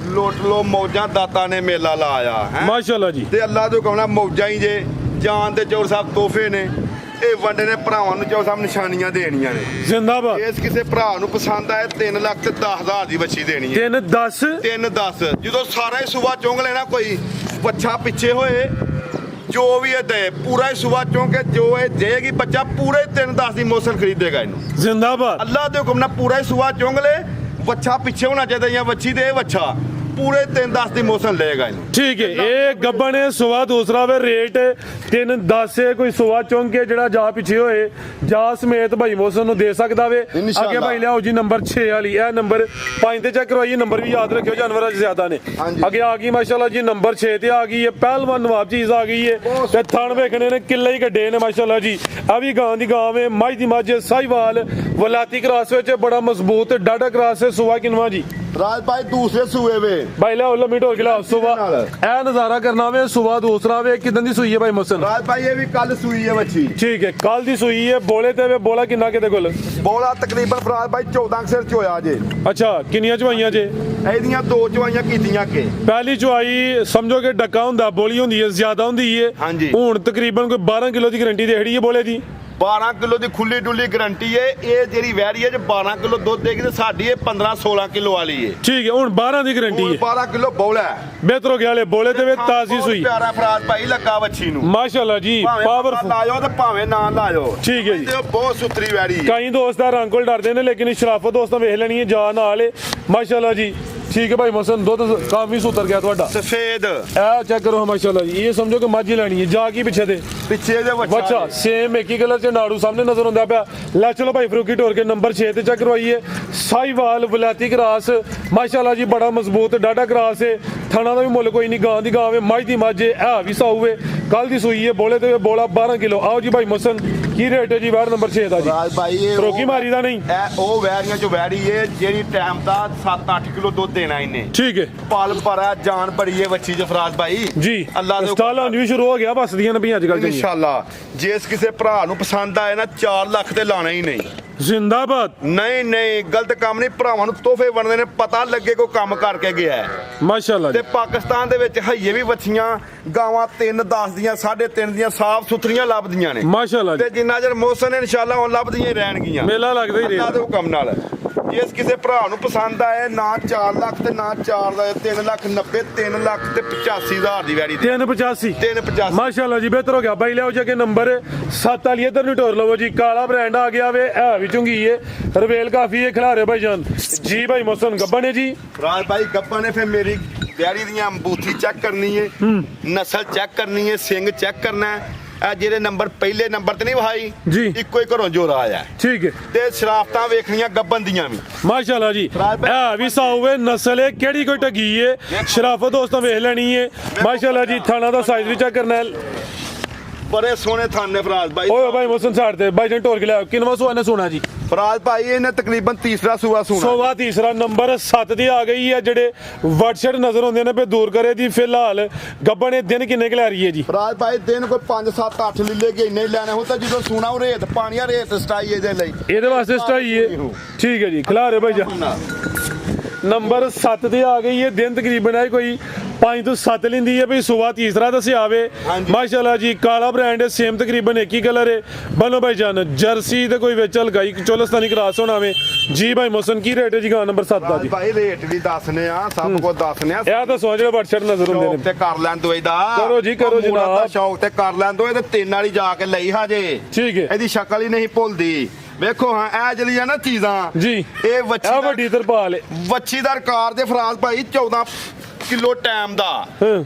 ਲੁੱਟ ਲੋ ਮੌਜਾਂ ਦਾਤਾ ਨੇ ਮੇਲਾ ਲਾਇਆ ਹੈ। ਮਾਸ਼ਾਅੱਲਾ ਜੀ, ਤੇ ਅੱਲਾ ਤੋਂ ਕਹਣਾ ਮੌਜਾਂ ਹੀ ਜੇ ਜਾਨ ਦੇ ਚੋਰ ਸਾਹਿਬ ਤੋਹਫੇ ਨੇ। ਇਹ ਵੰਡੇ ਨੇ ਭਰਾਵਾਂ ਨੂੰ ਚੋਰ ਸਾਹਿਬ ਨਿਸ਼ਾਨੀਆਂ ਦੇਣੀਆਂ ਨੇ। ਜ਼ਿੰਦਾਬਾਦ। ਇਸ ਕਿਸੇ ਭਰਾ ਨੂੰ ਪਸੰਦ ਆਏ 3,10,000 ਦੀ ਬੱਚੀ ਦੇਣੀ ਹੈ। 3-10 3-10 ਜਦੋਂ ਸਾਰਾ ਹੀ ਸੁਬਾ ਚੁੰਗ ਲੈਣਾ, ਕੋਈ ਬੱਚਾ ਪਿੱਛੇ ਹੋਏ ਜੋ ਵੀ ਇਹ ਦੇ ਪੂਰਾ ਹੀ ਸੁਬਾ ਚੁੰਗ ਕੇ ਜੋ ਇਹ ਦੇਗੀ ਬੱਚਾ ਪੂਰੇ 3-10 ਦੀ ਮੋਸਲ ਖਰੀਦੇਗਾ ਇਹਨੂੰ। ਜ਼ਿੰਦਾਬਾਦ। ਅੱਲਾ ਦੇ ਹੁਕਮ ਨਾਲ ਪੂਰਾ ਹੀ ਸੁਬਾ ਚੁੰਗ ਲੈ, ਬੱਚਾ ਪਿੱਛੇ ਹੋਣਾ ਚਾਹੀਦਾ ਜਾਂ ਬੱਚੀ ਦੇ ਬੱਚਾ ਪੂਰੇ 3-10 ਦੀ ਮੋਸਲ ਲਏਗਾ ਇਹਨੂੰ। ਠੀਕ ਹੈ, ਇਹ ਗੱਬਣ ਹੈ ਸੁਆ ਦੂਸਰਾ ਵੇ। ਰੇਟ 3-10 ਹੈ। ਕੋਈ ਸੁਆ ਚੁੰਗ ਕੇ ਜਿਹੜਾ ਜਾ ਪਿੱਛੇ ਹੋਏ ਜਾ ਸਮੇਤ ਭਾਈ ਮੋਹਸਨ ਨੂੰ ਦੇ ਸਕਦਾ ਵੇ। ਇਨਸ਼ਾਅੱਲਾ। ਅੱਗੇ ਭਾਈ ਲਿਆਓ ਜੀ ਨੰਬਰ 6 ਵਾਲੀ। ਇਹ ਨੰਬਰ 5 ਤੇ ਚੈੱਕ ਕਰਵਾਈਏ, ਨੰਬਰ ਵੀ ਯਾਦ ਰੱਖਿਓ, ਜਾਨਵਰਾਂ 'ਚ ਜ਼ਿਆਦਾ ਨੇ। ਹਾਂਜੀ। ਅੱਗੇ ਆ ਗਈ ਮਾਸ਼ਾਅੱਲਾ ਜੀ ਨੰਬਰ 6 ਤੇ ਆ ਗਈ ਹੈ ਪਹਿਲਵਾਨ ਨਵਾਬ ਚੀਜ਼ ਆ ਗਈ ਹੈ। ਤੇ ਥਣ ਵੇਖਣੇ ਨੇ ਕਿੱਲੇ ਹੀ ਕੱਢੇ ਨੇ ਮਾਸ਼ਾਅੱਲਾ ਜੀ। ਆ ਵੀ ਗਾਂ ਦੀ ਗਾਂ ਵੇ, ਮੱਝ ਦੀ ਮੱਝ, ਸਾਈਵਾਲ ਵਲਾਤੀ ਕਰਾਸ ਵਿੱਚ ਬੜਾ ਮਜ਼ਬੂਤ ਡਾਡਾ ਕਰਾਸ ਹੈ। ਸੁਆ ਕਿਨਵਾ ਜੀ? ਰਾਜ ਭਾਈ ਦੂਸਰੇ ਸੂਏ ਵੇ ਭਾਈ ਲਿਆਓ ਲੰਮੀ ਢੋਲ ਕੇ ਲਿਆਓ। ਸੁਬਾ ਇਹ ਨਜ਼ਾਰਾ ਕਰਨਾ ਵੇ, ਸੁਬਾ ਦੂਸਰਾ ਵੇ। ਕਿਦਾਂ ਦੀ ਸੂਈ ਹੈ ਭਾਈ ਮੋਹਸਨ? ਰਾਜ ਭਾਈ ਇਹ ਵੀ ਕੱਲ ਸੂਈ ਹੈ ਬੱਚੀ। ਠੀਕ ਹੈ, ਕੱਲ ਦੀ ਸੂਈ ਹੈ। ਬੋਲੇ ਤੇ ਵੇ ਬੋਲਾ ਕਿੰਨਾ ਕਿਤੇ ਕੋਲ? ਬੋਲਾ ਤਕਰੀਬਨ ਫਰਾਜ਼ ਭਾਈ 14 ਸਿਰ ਚ ਹੋਇਆ ਜੇ। ਅੱਛਾ, ਕਿੰਨੀਆਂ ਚਵਾਈਆਂ ਜੇ? ਇਹਦੀਆਂ 2 ਚਵਾਈਆਂ ਕੀਤੀਆਂ ਕਿ ਪਹਿਲੀ ਚਵਾਈ ਸਮਝੋ ਕਿ ਡੱਕਾ ਹੁੰਦਾ, ਬੋਲੀ ਹੁੰਦੀ ਹੈ, ਜ਼ਿਆਦਾ ਹੁੰਦੀ ਹੈ। ਹਾਂਜੀ। ਹੁਣ ਤਕਰੀਬਨ ਕੋਈ 12 ਕਿਲੋ ਦੀ ਗਰੰਟੀ ਦੇੜੀ ਹੈ ਬੋਲੇ ਦੀ। 12 ਕਿਲੋ ਦੀ ਖੁੱਲੀ ਡੁੱਲੀ ਗਰੰਟੀ ਹੈ। ਇਹ ਜਿਹੜੀ ਵੈਰੀ ਹੈ ਜੇ 12 ਕਿਲੋ ਦੁੱਧ ਦੇਗੀ ਤੇ ਸਾਡੀ ਇਹ 15-16 ਕਿਲੋ ਵਾਲੀ ਹੈ। ਠੀਕ ਹੈ, ਹੁਣ 12 ਦੀ ਗਰੰਟੀ ਹੁਣ ਹੈ। 12 ਕਿਲੋ ਬੋਲਾ ਹੈ। ਬਿਹਤਰ ਹੋ ਗਿਆ ਵਾਲੇ ਬੋਲੇ ਤੇ ਵੇ ਤਾਜ਼ੀ ਬਹੁਤ ਸੂਈ। ਪਿਆਰਾ ਫਰਾਜ਼ ਭਾਈ ਲੱਗਾ ਬੱਚੀ ਨੂੰ। ਮਾਸ਼ਾਅੱਲਾ ਜੀ, ਭਾਵੇਂ ਪਾਵਰਫੁਲ। ਲਾਇਓ ਤੇ ਭਾਵੇਂ ਨਾ ਲਾਇਓ। ਠੀਕ ਹੈ ਜੀ। ਤੇ ਉਹ ਬਹੁਤ ਸੁਥਰੀ ਵੈਰੀ ਹੈ। ਕਈ ਦੋਸਤ ਦਾ ਰੰਗ ਕੋਲ ਡਰਦੇ ਨੇ, ਲੇਕਿਨ ਸ਼ਰਾਫਤ ਦੋਸਤਾਂ ਵੇਖ ਲੈਣੀ ਹੈ ਜਾ ਨਾਲ ਹੈ। ਮਾਸ਼ਾਅੱਲਾ ਜੀ। ਠੀਕ ਹੈ ਭਾਈ ਮੋਹਸਨ, ਦੁੱਧ ਕਾਫੀ ਸੁਤਰ ਗਿਆ ਤੁਹਾਡਾ। ਸਫੇਦ ਇਹ ਚੈੱਕ ਕਰੋ ਮਾਸ਼ਾਅੱਲਾ ਜੀ। ਇਹ ਸਮਝੋ ਕਿ ਮੱਝ ਹੀ ਲੈਣੀ ਹੈ। ਜਾ ਕੀ ਪਿੱਛੇ ਦੇ ਪਿੱਛੇ ਦੇ ਬੱਚਾ ਸੇਮ ਇੱਕ ਹੀ ਕਲਰ ਚ ਨਾੜੂ ਸਾਹਮਣੇ ਨਜ਼ਰ ਆਉਂਦਾ ਪਿਆ। ਲੈ ਚਲੋ ਭਾਈ ਫਰੂਕੀ ਢੋਰ ਕੇ ਨੰਬਰ 6 ਤੇ ਚੈੱਕ ਕਰਵਾਈਏ। ਸਾਈਵਾਲ ਵਲਾਤੀ ਕਰਾਸ ਮਾਸ਼ਾਅੱਲਾ ਜੀ, ਬੜਾ ਮਜ਼ਬੂਤ ਡਾਡਾ ਕਰਾਸ ਹੈ। ਥਾਣਾ ਦਾ ਵੀ ਮੁੱਲ ਕੋਈ ਨਹੀਂ, ਗਾਂ ਦੀ ਗਾਂ ਵੇ, ਮੱਝ ਦੀ ਮੱਝ ਹੈ। ਇਹ ਵੀ ਸਾਊ ਹੈ, ਕੱਲ ਦੀ ਸੂਈ ਹੈ। ਬੋਲੇ ਤੇ ਬੋਲਾ 12 ਕਿਲੋ। ਆਓ ਜੀ ਭਾਈ ਮੋਹਸਨ, ਕੀ ਰੇਟ ਹੈ ਜੀ ਵਾਰ ਨੰਬਰ 6 ਦਾ ਜੀ? ਰਾਜ ਭਾਈ ਇਹ ਫਰੂਕੀ ਮਾਰੀ ਦਾ ਨਹੀਂ। ਇਹ ਉਹ ਵੈਰੀਆਂ ਚੋਂ ਵੈਰੀ ਹੈ ਜਿਹੜੀ ਟਾਈਮ ਦਾ 7-8 ਕਿਲੋ ਦੁੱਧ ਦੇਣਾ ਇਹਨੇ। ਠੀਕ ਹੈ ਪਲ ਭਰਾ ਜਾਨ ਬੜੀ ਹੈ ਬੱਚੀ ਚ ਫਰਾਜ਼ ਭਾਈ ਜੀ। ਅੱਲਾ ਦੇ ਸਟਾਲਾਂ ਵੀ ਸ਼ੁਰੂ ਹੋ ਗਿਆ, ਬਸਦੀਆਂ ਨੇ ਅੱਜ ਕੱਲ। ਇਨਸ਼ਾਅੱਲਾ ਜਿਸ ਕਿਸੇ ਭਰਾ ਨੂੰ ਪਸੰਦ ਆਏ ਨਾ 4 ਲੱਖ ਤੇ ਲਾਣਾ ਹੀ ਨਹੀਂ। ਜ਼ਿੰਦਾਬਾਦ। ਨਹੀਂ ਗਲਤ ਕੰਮ ਨਹੀਂ। ਭਰਾਵਾਂ ਨੂੰ ਤੋਹਫੇ ਵੰਡਦੇ ਨੇ, ਪਤਾ ਲੱਗੇ ਕੋਈ ਕੰਮ ਕਰਕੇ ਗਿਆ ਹੈ। ਮਾਸ਼ਾਅੱਲਾ ਤੇ ਜੀ। ਪਾਕਿਸਤਾਨ ਦੇ ਵਿੱਚ ਹਈਏ ਵੀ ਬੱਚੀਆਂ ਗਾਵਾਂ 3-10 ਦੀਆਂ 3.5 ਦੀਆਂ ਸਾਫ ਸੁਥਰੀਆਂ ਲੱਭਦੀਆਂ ਨੇ। ਮਾਸ਼ਾਅੱਲਾ ਜੀ। ਤੇ ਜਿੰਨਾ ਚਿਰ ਮੋਹਸਨ ਇਨਸ਼ਾਅੱਲਾ ਉਹ ਲੱਭਦੀਆਂ ਹੀ ਰਹਿਣਗੀਆਂ। ਮੇਲਾ ਲੱਗਦਾ ਹੀ ਅੱਲਾ ਰਿਹਾ। ਦੇ ਹੁਕਮ ਨਾਲ ਜਿਸ ਕਿਸੇ ਭਰਾ ਨੂੰ ਪਸੰਦ ਆਏ ਨਾ 4 ਲੱਖ ਤੇ ਨਾ 4 ਦਾ 3,90,000 3,85,000 ਦੀ ਵੈਰੀ 385 385 ਮਾਸ਼ਾਅੱਲਾ ਜੀ, ਬਿਹਤਰ ਹੋ ਗਿਆ। ਬਾਈ ਲਿਆਓ ਜੇ ਕਿ ਨੰਬਰ 7 ਵਾਲੀ ਇਧਰ ਨੂੰ ਟੋਰ ਲਵੋ ਜੀ। ਕਾਲਾ ਬ੍ਰਾਂਡ ਆ ਗਿਆ ਵੇ, ਇਹ ਵੀ ਚੁੰਗੀ ਏ, ਰਵੇਲ ਕਾਫੀ ਹੈ। ਖਿਲਾਰੇ ਭਾਈ ਜਾਨ ਜੀ। ਭਾਈ ਮੋਹਸਨ ਗੱਬਾ ਨੇ ਜੀ। ਰਾਜ ਭਾਈ ਗੱਪਾ ਨੇ ਫਿਰ ਮੇਰੀ ਬਿਆਰੀ ਦੀਆਂ ਬੂਥੀ ਚੈੱਕ ਕਰਨੀ ਹੈ, ਨਸਲ ਚੈੱਕ ਕਰਨੀ ਹੈ, ਸਿੰਘ ਚੈੱਕ ਕਰਨਾ ਹੈ। ਇਹ ਜਿਹੜੇ ਨੰਬਰ ਪਹਿਲੇ ਨੰਬਰ ਤੇ ਨਹੀਂ ਵਹਾਈ ਜੀ। ਇੱਕੋ ਹੀ ਘਰੋਂ ਜੋਰਾ ਆਇਆ ਠੀਕ ਹੈ ਤੇ ਸ਼ਰਾਫਤਾਂ ਵੇਖਣੀਆਂ ਗੱਬਨ ਦੀਆਂ ਵੀ। ਮਾਸ਼ਾਅੱਲਾ ਜੀ ਇਹ ਵੀ ਸਾਊਵੇ ਨਸਲ ਹੈ ਕਿਹੜੀ ਕੋਈ ਟਗੀ ਹੈ ਸ਼ਰਾਫਤ ਦੋਸਤਾਂ ਵੇਖ ਲੈਣੀ ਹੈ ਮਾਸ਼ਾਅੱਲਾ ਜੀ। ਥਾਣਾ ਦਾ ਸਾਈਜ਼ ਵੀ ਚੈੱਕ ਕਰਨਾ ਹੈ। ਬੜੇ ਸੋਹਣੇ ਥਾਨੇ ਫਰਾਜ਼ ਭਾਈ। ਓਏ ਭਾਈ ਮੁਸਨ ਸਾੜ ਤੇ ਭਾਈ ਜਨ ਢੋਲ ਕੇ ਲਿਆ ਕਿੰਨਵਾਂ ਸੂਆ ਨੇ ਸੋਨਾ ਜੀ ਫਰਾਜ਼ ਭਾਈ ਇਹਨੇ ਤਕਰੀਬਨ ਤੀਸਰਾ ਸੂਆ ਸੁਣਾ। ਸੋਵਾ ਤੀਸਰਾ ਨੰਬਰ 7 ਦੀ ਆ ਗਈ ਹੈ। ਜਿਹੜੇ ਵਟਸਐਪ ਨਜ਼ਰ ਹੁੰਦੇ ਨੇ ਪੇ ਦੂਰ ਕਰੇ ਜੀ। ਫਿਲਹਾਲ ਗੱਬਣ ਇਹ ਦਿਨ ਕਿੰਨੇ ਕੁ ਲੈ ਰਹੀ ਹੈ ਜੀ ਫਰਾਜ਼ ਭਾਈ ਦਿਨ ਕੋਈ 5 7 8 ਲੀਲੇ ਕੇ ਇੰਨੇ ਹੀ ਲੈਣੇ ਹੁਣ ਤਾਂ ਜਦੋਂ ਸੁਣਾ ਉਹ ਰੇਤ ਪਾਣੀ ਆ ਰੇਤ ਸਟਾਈ ਇਹਦੇ ਲਈ ਇਹਦੇ ਵਾਸਤੇ ਸਟਾਈ ਹੈ। ਠੀਕ ਹੈ ਜੀ ਖਿਲਾ ਰਹੇ ਭਾਈ ਜੀ ਨੰਬਰ 7 ਤੇ ਆ ਗਈ ਹੈ। ਦਿਨ ਤਕਰੀਬਨ ਹੈ ਕੋਈ 5 ਤੋਂ 7 ਲੈਂਦੀ ਹੈ ਭਈ ਸੂਆ ਤੀਸਰਾ ਦੱਸਿਆ ਆਵੇ ਮਾਸ਼ਾਅੱਲਾ ਜੀ। ਕਾਲਾ ਬ੍ਰਾਂਡ ਹੈ ਸੇਮ ਤਕਰੀਬਨ ਇੱਕ ਹੀ ਕਲਰ ਹੈ। ਬਨੋ ਭਾਈ ਜਾਨ ਜਰਸੀ ਤੇ ਕੋਈ ਵਿੱਚ ਹਲਕਾਈ ਚੋਲਸਤਾਨੀ ਕਰਾਸ ਹੋਣਾ ਵੇ ਜੀ। ਭਾਈ ਮੋਸਨ ਕੀ ਰੇਟ ਹੈ ਜੀ ਗਾ ਨੰਬਰ 7 ਦਾ ਜੀ ਭਾਈ ਰੇਟ ਵੀ ਦੱਸਨੇ ਆ ਸਭ ਕੁਝ ਦੱਸਨੇ ਆ। ਇਹ ਤਾਂ ਸੋਚ ਜਿਹੜੇ ਵਟਸਐਪ ਨਜ਼ਰ ਹੁੰਦੇ ਨੇ ਤੇ ਕਰ ਲੈਣ ਦੋ ਇਹਦਾ ਕਰੋ ਜੀ ਕਰੋ ਜਨਾਬ ਸ਼ੌਕ ਤੇ ਕਰ ਲੈਣ ਦੋ। ਇਹ ਤੇ 3 ਵਾਲੀ ਜਾ ਕੇ ਲਈ ਹਾਜੇ ਠੀਕ ਹੈ ਇਹਦੀ ਸ਼ਕਲ ਹੀ ਨਹੀਂ ਭੁੱਲਦੀ। ਵੇਖੋ ਹਾਂ ਇਹ ਜਿਹੜੀ ਆ ਨਾ ਚੀਜ਼ਾਂ ਜੀ ਇਹ ਆ ਵੱਡੀ ਤਰਪਾਲ ਹੈ। ਵੱਛੀ ਦਾ ਰਿਕਾਰਡ ਦੇ ਫਰਾਜ਼ ਭਾਈ 14 ਕਿਲੋ ਟਾਈਮ ਦਾ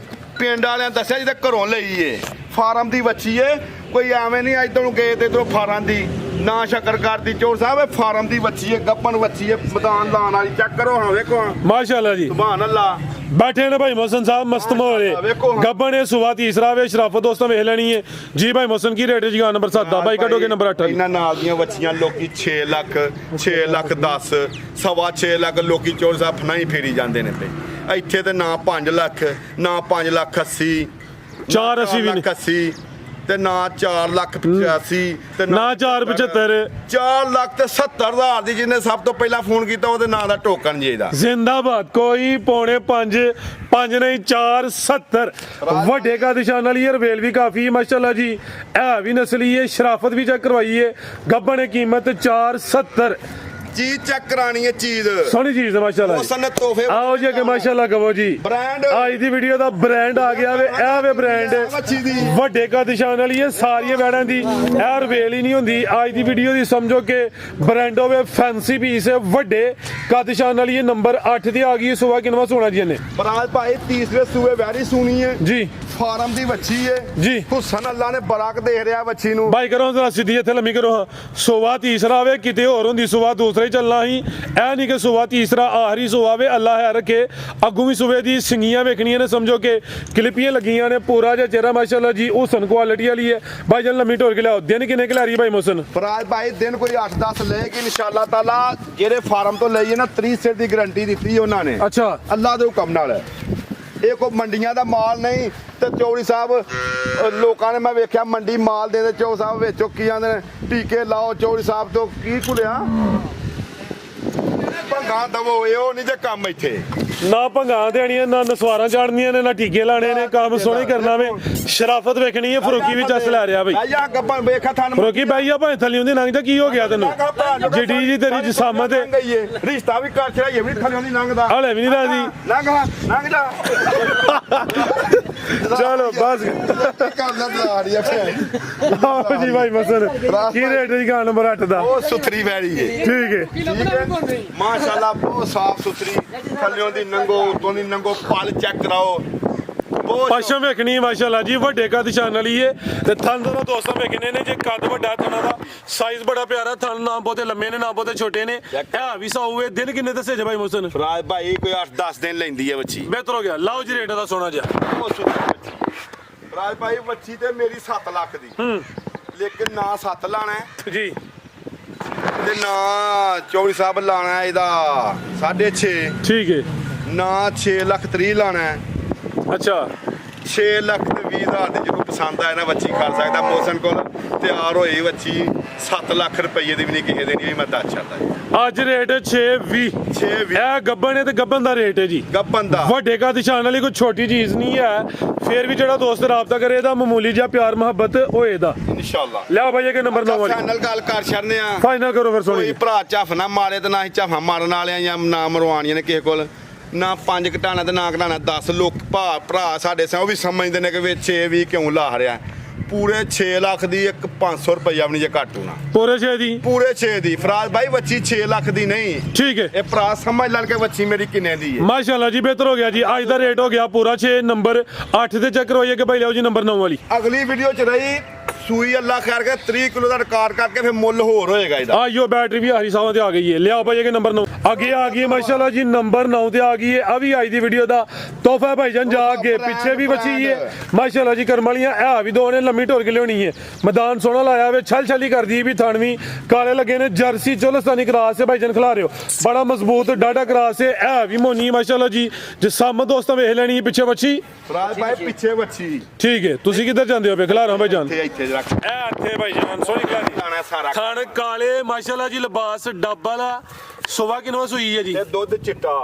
ਪਿੰਡ ਵਾਲਿਆਂ ਦੱਸਿਆ ਜਿਹਦੇ ਘਰੋਂ ਲਈ ਏ। ਫਾਰਮ ਦੀ ਵੱਛੀ ਏ ਕੋਈ ਐਵੇਂ ਨਹੀਂ ਇੱਧਰ ਨੂੰ ਗਏ ਤੇ ਇਧਰੋਂ ਫਾਰਮ ਦੀ ਨਾ ਸ਼ੱਕਰਗੜ੍ਹ ਦੀ ਚੋਰ ਸਾਹਿਬ ਇਹ ਫਾਰਮ ਦੀ ਵੱਛੀ ਏ ਗੱਪਨ ਵੱਛੀ ਏ ਮੈਦਾਨ ਲਾਣ ਵਾਲੀ ਚੈੱਕ ਕਰੋ ਹਾਂ ਵੇਖੋ ਹਾਂ ਮਾਸ਼ਾਅੱਲਾ ਜੀ ਸੁਭਾਨ ਅੱਲਾ। ਬੈਠੇ ਨੇ ਭਾਈ ਮੋਹਸਨ ਸਾਹਿਬ ਮਸਤ ਮੋਲੇ ਗੱਬਣ ਇਹ ਸੁਬਾ ਤੀਸਰਾ ਵੇ ਸ਼ਰਾਫਤ ਦੋਸਤਾਂ ਵੇਖ ਲੈਣੀ ਹੈ ਜੀ। ਭਾਈ ਮੋਹਸਨ ਕੀ ਰੇਟ ਹੈ ਜੀ ਗਾ ਨੰਬਰ 7 ਦਾ ਭਾਈ ਕੱਢੋਗੇ ਨੰਬਰ 8 ਇਹਨਾਂ ਨਾਲ ਦੀਆਂ ਵੱਛੀਆਂ ਲੋਕੀ 6 ਲੱਖ 10 ਸਵਾ 6 ਲੱਖ ਲੋਕੀ ਚੋਰ ਸਾਹਿਬ ਫਨਾਈ ਫੇਰੀ ਜਾਂਦੇ ਨੇ ਤੇ ਇੱਥੇ ਤੇ ਨਾ 5 ਲੱਖ ਨਾ 5 ਲੱਖ 80 4 80 ਵੀ ਨਹੀਂ 80 ਤੇ ਨਾ 4 ਲੱਖ 85 ਤੇ ਨਾ 4 75 4 ਲੱਖ ਤੇ 70 ਹਜ਼ਾਰ ਦੀ ਜਿਹਨੇ ਸਭ ਤੋਂ ਪਹਿਲਾਂ ਫੋਨ ਕੀਤਾ ਉਹਦੇ ਨਾਂ ਦਾ ਟੋਕਨ ਜੀ ਇਹਦਾ ਜ਼ਿੰਦਾਬਾਦ ਕੋਈ ਪੌਣੇ 5 ਨਹੀਂ 4 70 ਵੱਡੇ ਕਾ ਨਿਸ਼ਾਨ ਵਾਲੀ ਰਵੇਲ ਵੀ ਕਾਫੀ ਮਾਸ਼ਾਅੱਲਾ ਜੀ। ਇਹ ਵੀ ਨਸਲੀ ਹੈ ਸ਼ਰਾਫਤ ਵੀ ਚੈੱਕ ਕਰਵਾਈ ਹੈ ਗੱਬਣ ਕੀਮਤ 4 70 ਚੀਜ਼ ਚੈੱਕ ਕਰਾਣੀ ਹੈ ਚੀਜ਼ ਸੋਹਣੀ ਚੀਜ਼ ਹੈ ਮਾਸ਼ਾਅੱਲਾ ਉਸ ਨੇ ਤੋਹਫੇ ਆਓ ਜੀ ਕਿ ਮਾਸ਼ਾਅੱਲਾ ਕਹੋ ਜੀ ਬ੍ਰਾਂਡ ਅੱਜ ਦੀ ਵੀਡੀਓ ਦਾ ਬ੍ਰਾਂਡ ਆ ਗਿਆ ਵੇ ਇਹ ਵੇ ਬ੍ਰਾਂਡ ਵੱਡੇ ਕਾ ਨਿਸ਼ਾਨ ਵਾਲੀ ਹੈ ਸਾਰੀਆਂ ਵੈੜਾਂ ਦੀ ਇਹ ਰਵੇਲ ਹੀ ਨਹੀਂ ਹੁੰਦੀ। ਅੱਜ ਦੀ ਵੀਡੀਓ ਦੀ ਸਮਝੋ ਕਿ ਬ੍ਰਾਂਡ ਹੋਵੇ ਫੈਂਸੀ ਪੀਸ ਹੈ ਵੱਡੇ ਕਾ ਨਿਸ਼ਾਨ ਵਾਲੀ ਹੈ ਨੰਬਰ 8 ਦੀ ਆ ਗਈ ਸੁਬਾ ਕਿੰਨਵਾ ਸੋਣਾ ਜੀ ਇਹਨੇ ਬਰਾਜ ਭਾਈ ਤੀਸਰੇ ਸੂਏ ਵੈਰੀ ਸੁਣੀ ਹੈ ਜੀ ਫਾਰਮ ਦੀ ਵੱਛੀ ਹੈ ਜੀ। ਹੁਸਨ ਅੱਲਾ ਨੇ ਬਰਾਕ ਦੇਖ ਰਿਹਾ ਵੱਛੀ ਨੂੰ ਬਾਈ ਕਰੋ ਜ਼ਰਾ ਸਿੱਧੀ ਇੱਥੇ ਲੰਮੀ ਕਰੋ ਹਾਂ ਸੁਬਾ ਤੀਸਰਾ ਵੇ ਕਿਤੇ ਹੋਰ ਹੁੰਦੀ ਸੁਬਾ ਦੂਸਰਾ ਹੀ ਚੱਲਣਾ ਹੀ ਇਹ ਨਹੀਂ ਕਿ ਸੁਬਾ ਤੀਸਰਾ ਆਖਰੀ ਸੁਬਾ ਵੇ ਅੱਲਾ ਹੈ ਰੱਖੇ ਅੱਗੋਂ ਵੀ ਸੁਬੇ ਦੀ ਸਿੰਗੀਆਂ ਵੇਖਣੀਆਂ ਨੇ ਸਮਝੋ ਕਿ ਕਲਿੱਪੀਆਂ ਲੱਗੀਆਂ ਨੇ ਪੂਰਾ ਜਿਹਾ ਚਿਹਰਾ ਮਾਸ਼ਾਅੱਲਾ ਜੀ ਹੁਸਨ ਕੁਆਲਿਟੀ ਵਾਲੀ ਹੈ। ਭਾਈ ਜਨ ਲੰਮੀ ਢੋਲ ਕੇ ਲਿਆਓ ਦਿਨ ਕਿੰਨੇ ਖਿਲਾਰੀ ਭਾਈ ਮੋਹਸਨ ਫਰਾਜ ਭਾਈ ਦਿਨ ਕੋਈ 8-10 ਲਏਗੀ ਇਨਸ਼ਾਅੱਲਾ ਤਾਲਾ ਜਿਹੜੇ ਫਾਰਮ ਤੋਂ ਲਈਏ ਨਾ 30 ਸਿਰ ਦੀ ਗਾਰੰਟੀ ਦਿੱਤੀ ਉਹਨਾਂ ਨੇ ਅੱਛਾ ਅੱਲਾ ਦੇ ਹੁਕਮ ਨਾਲ। ਇਹ ਕੋਈ ਮੰਡੀਆਂ ਦਾ ਮਾਲ ਨਹੀਂ ਤੇ ਚੌੜੀ ਸਾਹਿਬ ਲੋਕਾਂ ਨੇ ਮੈਂ ਵੇਖਿਆ ਮੰਡੀ ਮਾਲ ਦੇ ਚੌ ਸਾਹਿਬ ਵਿੱਚੋਂ ਕੀ ਜਾਂਦੇ ਨੇ ਟੀਕੇ ਲਾਓ ਚੌੜੀ ਸਾਹਿਬ ਤੋਂ ਕੀ ਕੁਲਿਆ ਭੰਗਾ ਦਵੋ ਇਹ ਉਹ ਨਹੀਂ ਜੇ ਕੰਮ ਇੱਥੇ ਨਾ ਭੰਗਾਂ ਦੇਣੀਆਂ ਨਾ ਨਸਵਾਰਾਂ ਚਾੜਨੀਆਂ ਨੇ ਨਾ ਟੀਕੇ ਲਾਣੇ ਨੇ ਕੰਮ ਸੋਹਣੀ ਕਰਨਾ ਵੇ ਸ਼ਰਾਫਤ ਵੇਖਣੀ ਹੈ। ਫਰੂਕੀ ਵੀ ਚੱਸ ਲੈ ਰਿਹਾ ਬਈ ਆਇਆ ਗੱਪਾਂ ਵੇਖਾ ਥਾਨ ਫਰੂਕੀ ਬਾਈ ਆ ਭਾਵੇਂ ਥੱਲੇ ਹੁੰਦੀ ਨੰਗ ਜਾ ਕੀ ਹੋ ਗਿਆ ਤੈਨੂੰ ਜਿੱਡੀ ਜੀ ਤੇਰੀ ਜਿਸਾਮਤ ਹੈ ਰਿਸ਼ਤਾ ਵੀ ਕਰ ਛੜਾਈਏ ਵੀ ਥੱਲੇ ਹੁੰਦੀ ਲੰਘਦਾ ਹਲੇ ਵੀ ਨਹੀਂ ਰਾਜੀ ਲੰਘ ਜਾ ਚਲੋ ਬਸ ਕਰਨਾ ਬੁਲਾ ਰਹੀ ਹੈ ਆਓ ਜੀ ਭਾਈ ਮਸਨ ਕੀ ਰੇਟ ਹੈ ਜੀ ਗਾ ਨੰਬਰ 8 ਦਾ ਉਹ ਸੁਥਰੀ ਵੈਰੀ ਹੈ ਠੀਕ ਹੈ ਮਾਸ਼ਾਅੱਲਾ ਬਹੁਤ ਸਾਫ ਸੁਥਰੀ ਥੱਲਿਓਂ ਦੀ ਨੰਗੋ ਉਤੋਂ ਦੀ ਨੰਗੋ ਪਲ ਚੈੱਕ ਕਰਾਓ ਪਸ਼ਮ ਵੇਖਣੀ ਮਾਸ਼ਾਅੱਲਾ ਜੀ ਵੱਡੇ ਕੱਦ ਸ਼ਾਨ ਵਾਲੀ ਏ ਤੇ ਥਣ ਦਾ ਦੋਸਤਾਂ ਵੇਖਣੇ ਨੇ ਜੇ ਕੱਦ ਵੱਡਾ ਥਣਾ ਦਾ ਸਾਈਜ਼ ਬੜਾ ਪਿਆਰਾ ਥਣ ਨਾ ਬਹੁਤੇ ਲੰਮੇ ਨੇ ਨਾ ਬਹੁਤੇ ਛੋਟੇ ਨੇ ਇਹ ਵੀ ਸੌਵੇ ਦਿਨ ਕਿੰਨੇ ਦੱਸੇ ਜੇ ਭਾਈ ਮੋਹਸਨ ਫਰਾਜ ਭਾਈ ਕੋਈ 8-10 ਦਿਨ ਲੈਂਦੀ ਹੈ ਬੱਚੀ ਬਿਹਤਰ ਹੋ ਗਿਆ ਲਾਓ ਜੀ ਰੇਟ ਦਾ ਸੋਨਾ ਜਿਹਾ ਫਰਾਜ ਭਾਈ ਬੱਚੀ ਤੇ ਮੇਰੀ 7 ਲੱਖ ਦੀ ਲੇਕਿਨ ਨਾ 7 ਲਾਣਾ ਜੀ ਤੇ ਨਾ ਚੌਵੀ ਸਾਹਿਬ ਲਾਣਾ ਇਹਦਾ 6.5 ਠੀਕ ਹੈ ਨਾ 6 ਲੱਖ 30 ਲਾਣਾ ਅੱਛਾ 6 ਲੱਖ ਤੇ 20 ਹਜ਼ਾਰ ਦੀ ਜਿਹਨੂੰ ਪਸੰਦ ਆਏ ਨਾ ਬੱਚੀ ਕਰ ਸਕਦਾ ਮੋਸਨ ਕੋਲ ਤਿਆਰ ਹੋਈ ਬੱਚੀ 7 ਲੱਖ ਰੁਪਏ ਦੀ ਵੀ ਨਹੀਂ ਕਿਸੇ ਦੇ ਨਹੀਂ ਮੈਂ ਦੱਸ ਸਕਦਾ ਅੱਜ ਰੇਟ 620 ਇਹ ਗੱਬਨ ਹੈ ਤੇ ਗੱਬਨ ਦਾ ਰੇਟ ਹੈ ਜੀ ਗੱਬਨ ਦਾ ਵੱਡੇ ਕਾ ਨਿਸ਼ਾਨ ਵਾਲੀ ਕੋਈ ਛੋਟੀ ਚੀਜ਼ ਨਹੀਂ ਹੈ ਫਿਰ ਵੀ ਜਿਹੜਾ ਦੋਸਤ ਰਾਬਤਾ ਕਰੇ ਇਹਦਾ ਮਾਮੂਲੀ ਜਿਹਾ ਪਿਆਰ ਮੁਹੱਬਤ ਹੋਏ ਦਾ ਇਨਸ਼ਾਅੱਲਾ ਲਿਆ ਭਾਈ ਕਿ ਨੰਬਰ 9 ਵਾਲੀ ਫਾਈਨਲ ਗੱਲ ਕਰ ਛੱਡਨੇ ਆ ਫਾਈਨਲ ਕਰੋ ਫਿਰ ਕੋਈ ਸੋਣੀ ਭਰਾ ਝੱਫ ਨਾ ਮਾਰੇ ਤੇ ਨਾ ਹੀ ਝੱਫਾ ਮਾਰਨ ਵਾਲਿਆਂ ਜਾਂ ਨਾ ਮਰਵਾਣੀਆਂ ਨੇ ਕਿਸੇ ਕੋਲ ਨਾ 5 ਘਟਾਣਾ ਤੇ ਨਾ ਘਟਾਣਾ 10 ਲੋਕ ਭਰਾ ਸਾਡੇ ਉਹ ਵੀ ਸਮਝਦੇ ਨੇ ਕਿ ਵਿੱਚ 6 ਵੀ ਕਿਉਂ ਲਾ ਰਿਹਾ ਪੂਰੇ 6 ਲੱਖ ਦੀ ਇੱਕ 500 ਰੁਪਈਆ ਵੀ ਨਹੀਂ ਜੇ ਘੱਟ ਹੋਣਾ ਪੂਰੇ 6 ਦੀ ਪੂਰੇ 6 ਦੀ ਫਰਾਜ਼ ਭਾਈ ਬੱਚੀ 6 ਲੱਖ ਦੀ ਨਹੀਂ ਠੀਕ ਹੈ ਇਹ ਭਰਾ ਸਮਝ ਲੈਣ ਕਿ ਬੱਚੀ ਮੇਰੀ ਕਿੰਨੇ ਦੀ ਹੈ ਮਾਸ਼ਾਅੱਲਾ ਜੀ ਬਿਹਤਰ ਹੋ ਗਿਆ ਜੀ ਅੱਜ ਦਾ ਰੇਟ ਹੋ ਗਿਆ ਪੂਰਾ 6 ਨੰਬਰ 8 ਤੇ ਚੈੱਕ ਕਰਵਾਈਏ ਕਿ ਭਾਈ ਲਿਓ ਜੀ ਨੰਬਰ 9 ਵਾਲੀ ਅਗਲੀ ਵੀਡੀਓ ਚ ਰਹੀ ਸੂਈ ਅੱਲਾ ਖੈਰ ਕੇ 30 ਕਿਲੋ ਦਾ ਰਿਕਾਰਡ ਕਰਕੇ ਫਿਰ ਮੁੱਲ ਹੋਰ ਹੋਏਗਾ ਇਹਦਾ ਆਇਓ ਬੈਟਰੀ ਵੀ ਆਹੀ ਸਾਵਾਂ ਤੇ ਆ ਗਈ ਹੈ ਲਿਆਓ ਭਾਈ ਇਹ ਨੰਬਰ 9 ਅੱਗੇ ਆ ਗਈ ਹੈ ਮਾਸ਼ਾਅੱਲਾ ਜੀ ਨੰਬਰ 9 ਤੇ ਆ ਗਈ ਹੈ ਆ ਵੀ ਅੱਜ ਦੀ ਵੀਡੀਓ ਦਾ ਤੋਹਫਾ ਹੈ ਭਾਈਜਾਨ ਜਾ ਅੱਗੇ ਪਿੱਛੇ ਵੀ ਬੱਚੀ ਹੈ ਮਾਸ਼ਾਅੱਲਾ ਜੀ ਕਰਮ ਵਾਲੀਆਂ ਇਹ ਵੀ ਦੋ ਨੇ ਲੰਮੀ ਢੋਲ ਕੇ ਲਿਆਉਣੀ ਹੈ ਮੈਦਾਨ ਸੋਹਣਾ ਲਾਇਆ ਵੇ ਛਲ ਛਲੀ ਕਰਦੀ ਵੀ ਥਣਵੀਂ ਕਾਲੇ ਲੱਗੇ ਨੇ ਜਰਸੀ ਚੋਲਸਤਾਨੀ ਕਰਾਸ ਹੈ ਭਾਈਜਾਨ ਖਿਲਾ ਰਿਓ ਬੜਾ ਮਜ਼ਬੂਤ ਡਾਡਾ ਕਰਾਸ ਹੈ ਇਹ ਵੀ ਮੋਨੀ ਮਾਸ਼ਾਅੱਲਾ ਜੀ ਜੇ ਸਾਹਮਣੇ ਦੋਸਤਾਂ ਵੇਖ ਲੈਣੀ ਹੈ ਪਿੱਛੇ ਬੱਚੀ ਫਰਾਜ਼ ਭਾਈ ਪਿੱਛੇ ਬੱਚੀ ਠੀਕ ਹੈ ਤੁਸੀਂ ਕਿੱਧਰ ਜਾਂਦੇ ਹੋ ਖਿਲਾ ਰਹਾ ਭਾਈਜਾਨ ਇੱਥੇ ਰੱਖ ਇਹ ਇੱਥੇ ਭਾਈਜਾਨ ਸੋਹਣੀ ਖਿਲਾਰੀ ਆਣਾ ਸਾਰਾ ਥਣ ਕਾਲੇ ਮਾਸ਼ਾਅੱਲਾ ਜੀ ਲਿਬਾਸ ਡੱਬਲ ਸੁਬਾ ਕਿਨਵਾ ਸੂਈ ਹੈ ਜੀ ਤੇ ਦੁੱਧ ਚਿੱਟਾ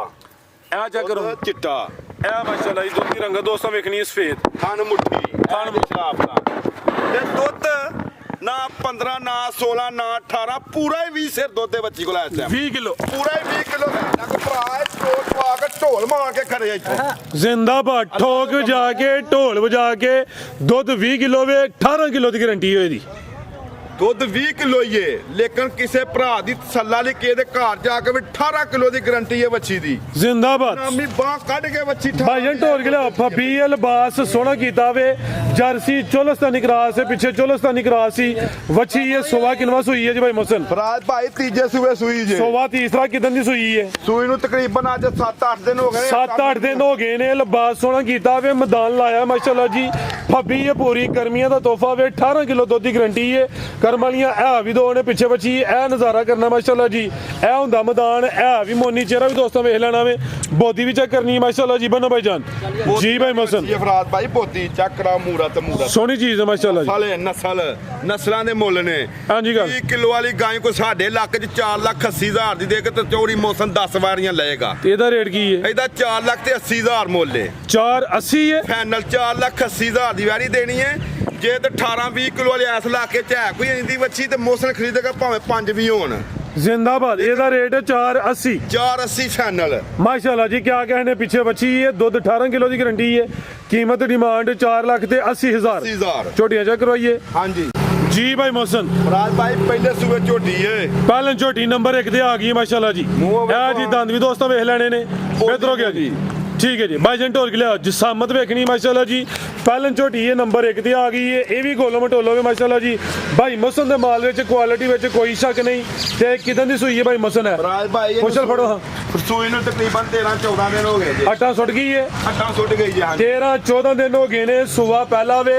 ਇਹ ਚੈੱਕ ਕਰੋ ਦੁੱਧ ਚਿੱਟਾ ਇਹ ਮਾਸ਼ਾਅੱਲਾ ਜੀ ਦੁੱਧ ਦੀ ਰੰਗਤ ਦੋਸਤਾਂ ਵੇਖਣੀ ਹੈ ਸਫੇਦ ਥਣ ਮੁੱਠੀ ਥਣ ਸ਼ਰਾਬ ਦਾ ਤੇ ਦੁੱਧ ਨਾ 15 ਨਾ 16 ਨਾ 18 ਪੂਰਾ ਹੀ 20 ਸਿਰ ਦੁੱਧ ਦੇ ਬੱਚੀ ਕੋਲ ਇਸ ਟਾਈਮ 20 ਕਿਲੋ ਪੂਰਾ ਹੀ 20 ਕਿਲੋ ਦਾ ਭਰਾ ਹੈ ਟੋਲ ਪਾ ਕੇ ਢੋਲ ਮਾਰ ਕੇ ਖੜੇ ਇੱਥੇ ਜ਼ਿੰਦਾਬਾਦ ਠੋਕ ਵਜਾ ਕੇ ਢੋਲ ਵਜਾ ਕੇ ਦੁੱਧ 20 ਕਿਲੋ ਵੇ 18 ਕਿਲੋ ਦੀ ਗਾਰੰਟੀ ਹੋਏ ਦੀ ਦੁੱਧ 20 ਕਿਲੋ ਹੀ ਏ ਲੇਕਿਨ ਕਿਸੇ ਭਰਾ ਦੀ ਤਸੱਲਾ ਲਈ ਕਿਸੇ ਦੇ ਘਰ ਜਾ ਕੇ ਵੀ 18 ਕਿਲੋ ਦੀ ਗਾਰੰਟੀ ਹੈ ਬੱਚੀ ਦੀ ਜ਼ਿੰਦਾਬਾਦ ਨਾਮੀ ਬਾਹ ਕੱਢ ਕੇ ਬੱਚੀ ਭਾਈਜਾਨ ਢੋਲ ਗਿਲਾ ਫੱਬੀ ਲਿਬਾਸ ਸੋਹਣਾ ਕੀਤਾ ਵੇ ਜਰਸੀ ਚੋਲਸਤਾਨੀ ਕਰਾਸ ਹੈ ਪਿੱਛੇ ਚੋਲਸਤਾਨੀ ਕਰਾਸ ਸੀ ਵੱਛੀ ਇਹ ਸੋਵਾ ਕਿਨਵਾ ਸੂਈ ਹੈ ਜੀ ਭਾਈ ਮੁਹਸਨ ਫਰਾਜ਼ ਭਾਈ ਤੀਜੇ ਸੂਏ ਸੂਈ ਜੇ ਸੋਵਾ ਤੀਸਰਾ ਕਿਦਨ ਦੀ ਸੂਈ ਹੈ ਸੂਈ ਨੂੰ ਤਕਰੀਬਨ ਅੱਜ 7-8 ਦਿਨ ਹੋ ਗਏ 7-8 ਦਿਨ ਹੋ ਗਏ ਨੇ ਲਿਬਾਸ ਸੋਹਣਾ ਕੀਤਾ ਵੇ ਮੈਦਾਨ ਲਾਇਆ ਮਾਸ਼ਾਅੱਲਾ ਜੀ ਫੱਬੀ ਇਹ ਪੂਰੀ ਗਰਮੀਆਂ ਦਾ ਤੋਹਫਾ ਵੇ 18 ਕਿਲੋ ਦੁੱਧ ਦੀ ਗਾਰੰਟੀ ਹੈ ਕਰਮ ਵਾਲੀਆਂ ਇਹ ਵੀ ਦੋ ਨੇ ਪਿੱਛੇ ਬੱਚੀ ਇਹ ਨਜ਼ਾਰਾ ਕਰਨਾ ਮਾਸ਼ਾਅੱਲਾ ਜੀ ਇਹ ਹੁੰਦਾ ਮੈਦਾਨ ਇਹ ਵੀ ਮੋਨੀ ਚਿਹਰਾ ਵੀ ਦੋਸਤਾਂ ਵੇਖ ਲੈਣਾ ਵੇ ਬੋਦੀ ਵੀ ਚੈੱਕ ਕਰਨੀ ਮਾਸ਼ਾਅੱਲਾ ਜੀ ਬਨੋ ਭਾਈਜਾਨ ਜੀ ਭਾਈ ਮੁਹਸਨ ਇਹ ਫਰਾਜ਼ ਭਾਈ ਬੋਤੀ ਚੱਕਰਾ ਮੂਰਤ ਸੋਹਣੀ ਚੀਜ਼ ਹੈ ਮਾਸ਼ਾਅੱਲਾ ਜੀ ਸਾਲੇ ਨਸਲਾਂ ਦੇ ਮੁੱਲ ਨੇ ਹਾਂਜੀ ਗੱਲ 20 ਕਿਲੋ ਵਾਲੀ ਗਾਂ ਕੋ ਸਾਡੇ ਲੱਖ ਚ 4,80,000 ਦੀ ਦੇ ਕੇ ਤੇ ਚੋਰੀ ਮੌਸਮ 10 ਵਾਰੀਆਂ ਲਏਗਾ ਇਹਦਾ ਰੇਟ ਕੀ ਹੈ ਇਹਦਾ 4,80,000 ਮੁੱਲ ਏ 480 ਹੈ ਫਾਈਨਲ 4,80,000 ਦੀ ਵਾਰੀ ਦੇਣੀ ਹੈ ਜੇ ਤੇ 18-20 ਕਿਲੋ ਵਾਲੀ ਐਸ ਲਾ ਕੇ ਝੈ ਕੋਈ ਇੰਦੀ ਵੱਛੀ ਤੇ ਮੌਸਮ ਖਰੀਦੇਗਾ ਭਾਵੇਂ 5 ਵੀ ਹੋਣ ਜ਼ਿੰਦਾਬਾਦ ਇਹਦਾ ਰੇਟ 480 480 ਫਾਈਨਲ ਮਾਸ਼ਾਅੱਲਾ ਜੀ ਕਿਆ कहने पीछे बची है दुध 18 किलो की गारंटी है कीमत डिमांड 4 लाख ते 80,000 80,000 छोटियां चेक करवाइए ਹਾਂਜੀ जी भाई मोहसन ਫਰਾਜ਼ ਭਾਈ ਪਹਿਲੇ ਸੂਏ ਝੋਟੀ ਏ पहले झोटी नंबर 1 ਤੇ ਆ ਗਈ ਮਾਸ਼ਾਅੱਲਾ ਜੀ ਇਹ ਜੀ ਦੰਦ ਵੀ ਦੋਸਤਾਂ ਵੇਖ ਲੈਣੇ ਨੇ ਬਿਹਤਰ ਹੋ ਗਿਆ ਜੀ ਠੀਕ ਹੈ ਜੀ ਭਾਈਜਾਨ ਢੋਲ ਕੇ ਲਿਆਓ ਜਸਾਮਤ ਵੇਖਣੀ ਮਾਸ਼ਾਅੱਲਾ ਜੀ ਪਹਿਲਨ ਝੋਟੀ ਇਹ ਨੰਬਰ 1 ਤੇ ਆ ਗਈ ਹੈ ਇਹ ਵੀ ਗੋਲੋ ਮਟੋਲੋ ਵੇ ਮਾਸ਼ਾਅੱਲਾ ਜੀ ਭਾਈ ਮਸਨ ਦੇ ਮਾਲ ਵਿੱਚ ਕੁਆਲਿਟੀ ਵਿੱਚ ਕੋਈ ਸ਼ੱਕ ਨਹੀਂ ਤੇ ਕਿਦਾਂ ਦੀ ਸੂਈ ਹੈ ਭਾਈ ਮਸਨ ਹੈ ਫਰਾਜ਼ ਭਾਈ ਕੁਸ਼ਲ ਫੜੋ ਹਾਂ ਸੂਈ ਨੂੰ ਤਕਰੀਬਨ 13-14 ਦਿਨ ਹੋ ਗਏ ਜੀ ਆਟਾ ਸੁੱਟ ਗਈ ਹੈ ਅੱਟਾਂ ਸੁੱਟ ਗਈ ਜੀ ਹਾਂਜੀ 13-14 ਦਿਨ ਹੋ ਗਏ ਨੇ ਸੂਆ ਪਹਿਲਾ ਵੇ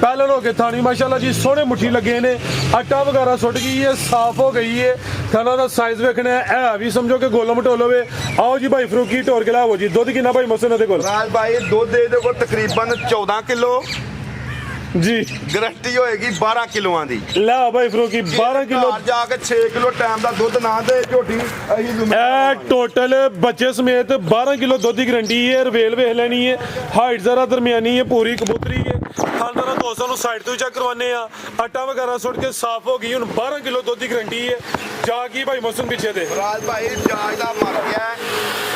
ਪਹਿਲਨ ਹੋ ਕੇ ਥਾਣੀ ਮਾਸ਼ਾਅੱਲਾ ਜੀ ਸੋਹਣੇ ਮੁੱਠੀ ਲੱਗੇ ਨੇ ਆਟਾ ਵਗੈਰਾ ਸੁੱਟ ਗਈ ਹੈ ਸਾਫ਼ ਹੋ ਗਈ ਹੈ ਖਾਣਾ ਦਾ ਸਾਈਜ਼ ਵੇਖਣਾ ਹੈ ਇਹ ਵੀ ਸਮਝੋ ਕਿ ਗੋਲੋ ਮਟੋਲੋ ਵੇ ਆਓ ਜੀ ਭਾਈ ਫਰੂਕੀ ਢੋਰ ਕੇ ਲਾਓ ਜੀ ਦੁੱਧ ਕਿੰਨਾ ਭਾਈ ਮਸਨ ਦੇ ਕੋਲ ਫਰਾਜ਼ ਭਾਈ ਦੁੱਧ ਇਹਦੇ ਕੋਲ ਤਕਰੀਬਨ 14 ਕਿਲੋ ਜੀ ਗਰੰਟੀ ਹੋਏਗੀ 12 ਕਿਲੋਆਂ ਦੀ ਲੈ ਭਾਈ ਫਰੂਕੀ 12 ਕਿਲੋ ਘਰ ਜਾ ਕੇ 6 ਕਿਲੋ ਟਾਈਮ ਦਾ ਦੁੱਧ ਨਾ ਦੇ ਝੋਟੀ ਅਸੀਂ ਇਹ ਟੋਟਲ ਬੱਚੇ ਸਮੇਤ 12 ਕਿਲੋ ਦੁੱਧ ਦੀ ਗਰੰਟੀ ਹੈ ਰਵੇਲ ਵੇਖ ਲੈਣੀ ਹੈ ਹਾਈਟ ਜ਼ਰਾ ਦਰਮਿਆਨੀ ਹੈ ਪੂਰੀ ਕਬੂਤਰੀ ਹੈ ਖਾਨਦਾਰਾਂ ਦੋਸਤਾਂ ਨੂੰ ਸਾਈਡ ਤੋਂ ਚੈੱਕ ਕਰਵਾਨੇ ਆ ਆਟਾ ਵਗੈਰਾ ਸੁੱਟ ਕੇ ਸਾਫ਼ ਹੋ ਗਈ ਹੁਣ 12 ਕਿਲੋ ਦੁੱਧ ਦੀ ਗਰੰਟੀ ਹੈ ਜਾ ਕੀ ਭਾਈ ਮੌਸਮ ਪਿੱਛੇ ਦੇ ਫਰਾਜ਼ ਭਾਈ ਜਾਜ ਦਾ ਮਰ ਗਿਆ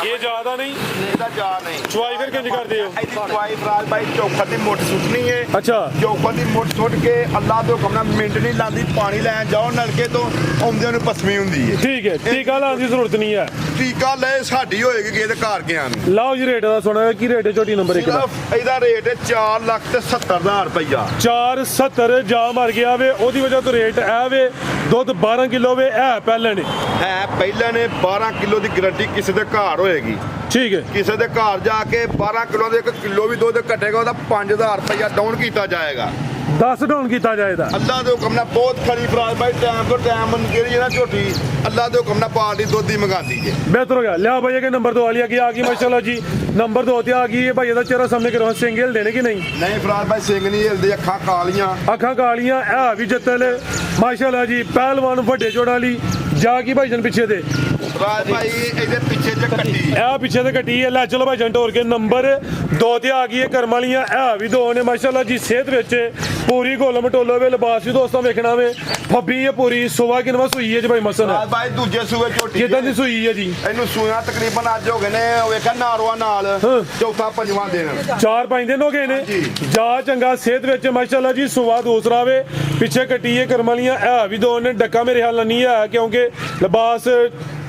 ਇਹ ਜ਼ਿਆਦਾ ਨਹੀਂ ਇਹਦਾ ਜਾ ਨਹੀਂ ਚੁਆਈ ਫਿਰ ਕਿੰਜ ਕਰਦੇ ਹੋ ਇਹਦੀ ਚੁਆਈ ਫਰਾਜ਼ ਭਾਈ ਚੌਖਾ ਦੀ ਮੁੱਠ ਸੁੱਟਣੀ ਹੈ ਅੱਛਾ ਚੌਖਾ ਦੀ ਮੁੱਠ ਸੁੱਟ ਕੇ ਅੱਲਾ ਦੇ ਹੁਕਮ ਨਾਲ ਮਿੰਟ ਨਹੀਂ ਲਾਂਦੀ ਪਾਣੀ ਲੈਣ ਜਾਓ ਨਲਕੇ ਤੋਂ ਆਉਂਦਿਆਂ ਨੂੰ ਪਸਮੀ ਹੁੰਦੀ ਹੈ ਠੀਕ ਹੈ ਟੀਕਾ ਲਾਉਣ ਦੀ ਜ਼ਰੂਰਤ ਨਹੀਂ ਹੈ ਟੀਕਾ ਲੈ ਸਾਡੀ ਹੋਏਗੀ ਕਿਸੇ ਦੇ ਘਰ ਗਿਆ ਨੂੰ ਲਾਓ ਜੀ ਰੇਟ ਦਾ ਸੁਣਾ ਕੀ ਰੇਟ ਹੈ ਝੋਟੀ ਨੰਬਰ 1 ਦਾ ਇਹਦਾ ਰੇਟ ਹੈ 4,70,000 ਰੁਪਇਆ 470 ਜਾ ਮਰ ਗਿਆ ਵੇ ਉਹਦੀ ਵਜ੍ਹਾ ਤੋਂ ਰੇਟ ਐ ਵੇ ਦੁੱਧ 12 ਕਿਲੋ ਵੇ ਐ ਪਹਿਲਾਂ ਨੇ ਹੈ ਪਹਿਲਾਂ ਨੇ 12 ਕਿਲੋ ਦੀ ਗਰੰਟੀ ਕਿਸੇ ਦੇ ਘਰ ਹੋਏਗੀ ਠੀਕ ਹੈ ਕਿਸੇ ਦੇ ਘਰ ਜਾ ਕੇ 12 ਕਿਲੋ ਦੇ 1 ਕਿਲੋ ਵੀ ਦੁੱਧ ਘਟੇਗਾ ਉਹਦਾ 5000 ਰੁਪਇਆ ਡਾਊਨ ਕੀਤਾ ਜਾਏਗਾ 10 ਡਾਊਨ ਕੀਤਾ ਜਾਏਗਾ ਅੱਲਾ ਦੇ ਹੁਕਮ ਨਾਲ ਬਹੁਤ ਖਰੀ ਫਰਾਜ਼ ਭਾਈ ਟਾਈਮ ਤੋਂ ਟਾਈਮ ਜਿਹੜੀ ਜਿਹੜਾ ਝੋਟੀ ਅੱਲਾ ਦੇ ਹੁਕਮ ਨਾਲ ਪਾਰਟੀ ਦੁੱਧ ਹੀ ਮੰਗਾਉਂਦੀ ਹੈ ਬਿਹਤਰ ਹੋ ਗਿਆ ਲਿਆ ਭਈਆ ਕੇ ਨੰਬਰ 2 ਵਾਲੀ ਆ ਗਈ ਮਾਸ਼ਾਅੱਲਾ ਜੀ ਨੰਬਰ 2 ਤੇ ਆ ਗਈ ਹੈ ਭਾਈ ਦਾ ਚਿਹਰਾ ਸਾਹਮਣੇ ਕਰੋ ਸਿੰਗਲ ਦੇਣੇ ਕਿ ਨਹੀਂ ਨਹੀਂ ਫਰਾਜ਼ ਭਾਈ ਸਿੰਘ ਨਹੀਂ ਹਿਲਦੇ ਅੱਖਾਂ ਕਾਲੀਆਂ ਅੱਖਾਂ ਕਾਲੀਆਂ ਐ ਵੀ ਜੱਤਲ ਮਾਸ਼ਾਅੱਲਾ ਜੀ ਪਹਿਲਵਾਨ ਵੱਡੇ ਜੋੜਾਂ ਵਾਲੀ ਜਾ ਕੀ ਭਾਈ ਜਨ ਪਿੱਛੇ ਦੇ ਫਰਾਜ਼ ਭਾਈ ਇਹਦੇ ਪਿੱਛੇ ਜੇ ਕੱਟੀ ਇਹ ਪਿੱਛੇ ਤੇ ਕੱਟੀ ਹੈ ਲੈ ਚਲੋ ਭਾਈ ਜਨ ਟੋਰ ਕੇ ਨੰਬਰ ਦੋ ਤੇ ਆ ਗਈ ਹੈ ਕਰਮ ਵਾਲੀਆਂ ਹੈ ਵੀ ਦੋ ਨੇ ਮਾਸ਼ਾਅੱਲਾ ਜੀ ਸਿਹਤ ਵਿੱਚ ਪੂਰੀ ਗੋਲ ਮਟੋਲੋ ਵੇ ਲਿਬਾਸ ਵੀ ਦੋਸਤਾਂ ਵੇਖਣਾ ਵੇ ਫੱਬੀ ਹੈ ਪੂਰੀ ਸੁਬਾ ਕਿਨਵਾ ਸੂਈ ਹੈ ਜੀ ਭਾਈ ਮਸਨ ਰਾਜ ਭਾਈ ਦੂਜੇ ਸੂਏ ਝੋਟੀ ਕਿਦਾਂ ਦੀ ਸੂਈ ਹੈ ਜੀ ਇਹਨੂੰ ਸੂਇਆ ਤਕਰੀਬਨ ਅੱਜ ਹੋ ਗਏ ਨੇ ਵੇਖਿਆ ਨਾਰਵਾ ਨਾਲ ਚੌਥਾ ਪੰਜਵਾਂ ਦਿਨ 4-5 ਦਿਨ ਹੋ ਗਏ ਨੇ ਜਾ ਚੰਗਾ ਸਿਹਤ ਵਿੱਚ ਮਾਸ਼ਾਅੱਲਾ ਜੀ ਸੁਬਾ ਦੂਸਰਾ ਵੇ ਪਿੱਛੇ ਕੱਟੀ ਹੈ ਕਰਮ ਵਾਲੀਆਂ ਹੈ ਵੀ ਦੋ ਨੇ ਡੱਕਾ ਮੇਰੇ ਹਾਲ ਨਹੀਂ ਹੈ ਕਿਉਂਕਿ ਲਿਬਾਸ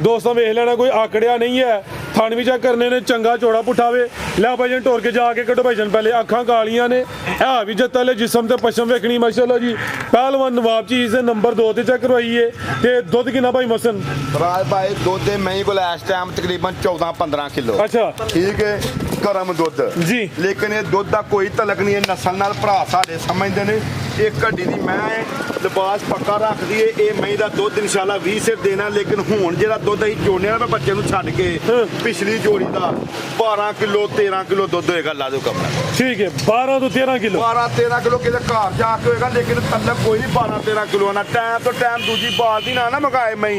ਦੋਸਤਾਂ ਵੇਖ ਲੈਣਾ ਕੋਈ ਆਕੜਿਆ ਨਹੀਂ ਹੈ ਥਣ ਵੀ ਚੈੱਕ ਕਰਨੇ ਨੇ ਚੰਗਾ ਚੌੜਾ ਪੁੱਠਾਵੇ ਲੈ ਭਾਈਜਨ ਟੋਰ ਕੇ ਜਾ ਕੇ ਕੱਢੋ ਭਾਈਜਨ ਪਹਿਲੇ ਅੱਖਾਂ ਕਾਲੀਆਂ ਨੇ ਹੈ ਵੀ ਜੱਤਲੇ ਜਿਸਮ ਤੇ ਪਸ਼ਮ ਵੇਖਣੀ ਮਾਸ਼ਾਅੱਲਾ ਜੀ ਪਹਿਲਵਾਨ ਨਵਾਬ ਚੀਜ਼ ਦੇ ਨੰਬਰ 2 ਤੇ ਚੈੱਕ ਕਰਵਾਈਏ ਤੇ ਦੁੱਧ ਕਿੰਨਾ ਭਾਈ ਮਸਨ ਰਾਜ ਭਾਈ ਦੁੱਧ ਦੇ ਮੈਂ ਕੋਲ ਇਸ ਟਾਈਮ ਤਕਰੀਬਨ 14-15 ਕਿਲੋ ਅੱਛਾ ਠੀਕ ਹੈ ਗਰਮ ਦੁੱਧ ਜੀ ਲੇਕਿਨ ਇਹ ਦੁੱਧ ਦਾ ਕੋਈ ਤਲਕ ਨਹੀਂ ਹੈ ਨਸਲ ਨਾਲ ਭਰਾ ਸਾਡੇ ਸਮਝਦੇ ਨੇ ਇਹ ਘੱਡੀ ਦੀ ਮੈਂ ਲਿਬਾਸ ਪੱਕਾ ਰੱਖਦੀ ਏ ਇਹ ਮੈਂ ਦਾ ਦੁੱਧ ਇਨਸ਼ਾਅੱਲਾ 20 ਸਿਰ ਦੇਣਾ ਲੇਕਿਨ ਹੁਣ ਜਿਹੜਾ ਦੁੱਧ ਅਸੀਂ ਚੋਣਿਆ ਨਾ ਬੱਚੇ ਨੂੰ ਛੱਡ ਕੇ ਪਿਛਲੀ ਜੋੜੀ ਦਾ 12 ਕਿਲੋ 13 ਕਿਲੋ ਦੁੱਧ ਹੋਏਗਾ ਲਾ ਦਿਓ ਕਮਰਾ ਠੀਕ ਹੈ 12 ਤੋਂ 13 ਕਿਲੋ 12-13 ਕਿਲੋ ਕਿਤੇ ਘਰ ਜਾ ਕੇ ਹੋਏਗਾ ਲੇਕਿਨ ਤਲਕ ਕੋਈ ਨਹੀਂ 12-13 ਕਿਲੋ ਨਾ ਟਾਈਮ ਤੋਂ ਟਾਈਮ ਦੂਜੀ ਬਾਲ ਦੀ ਨਾ ਮਗਾਏ ਮੈਂ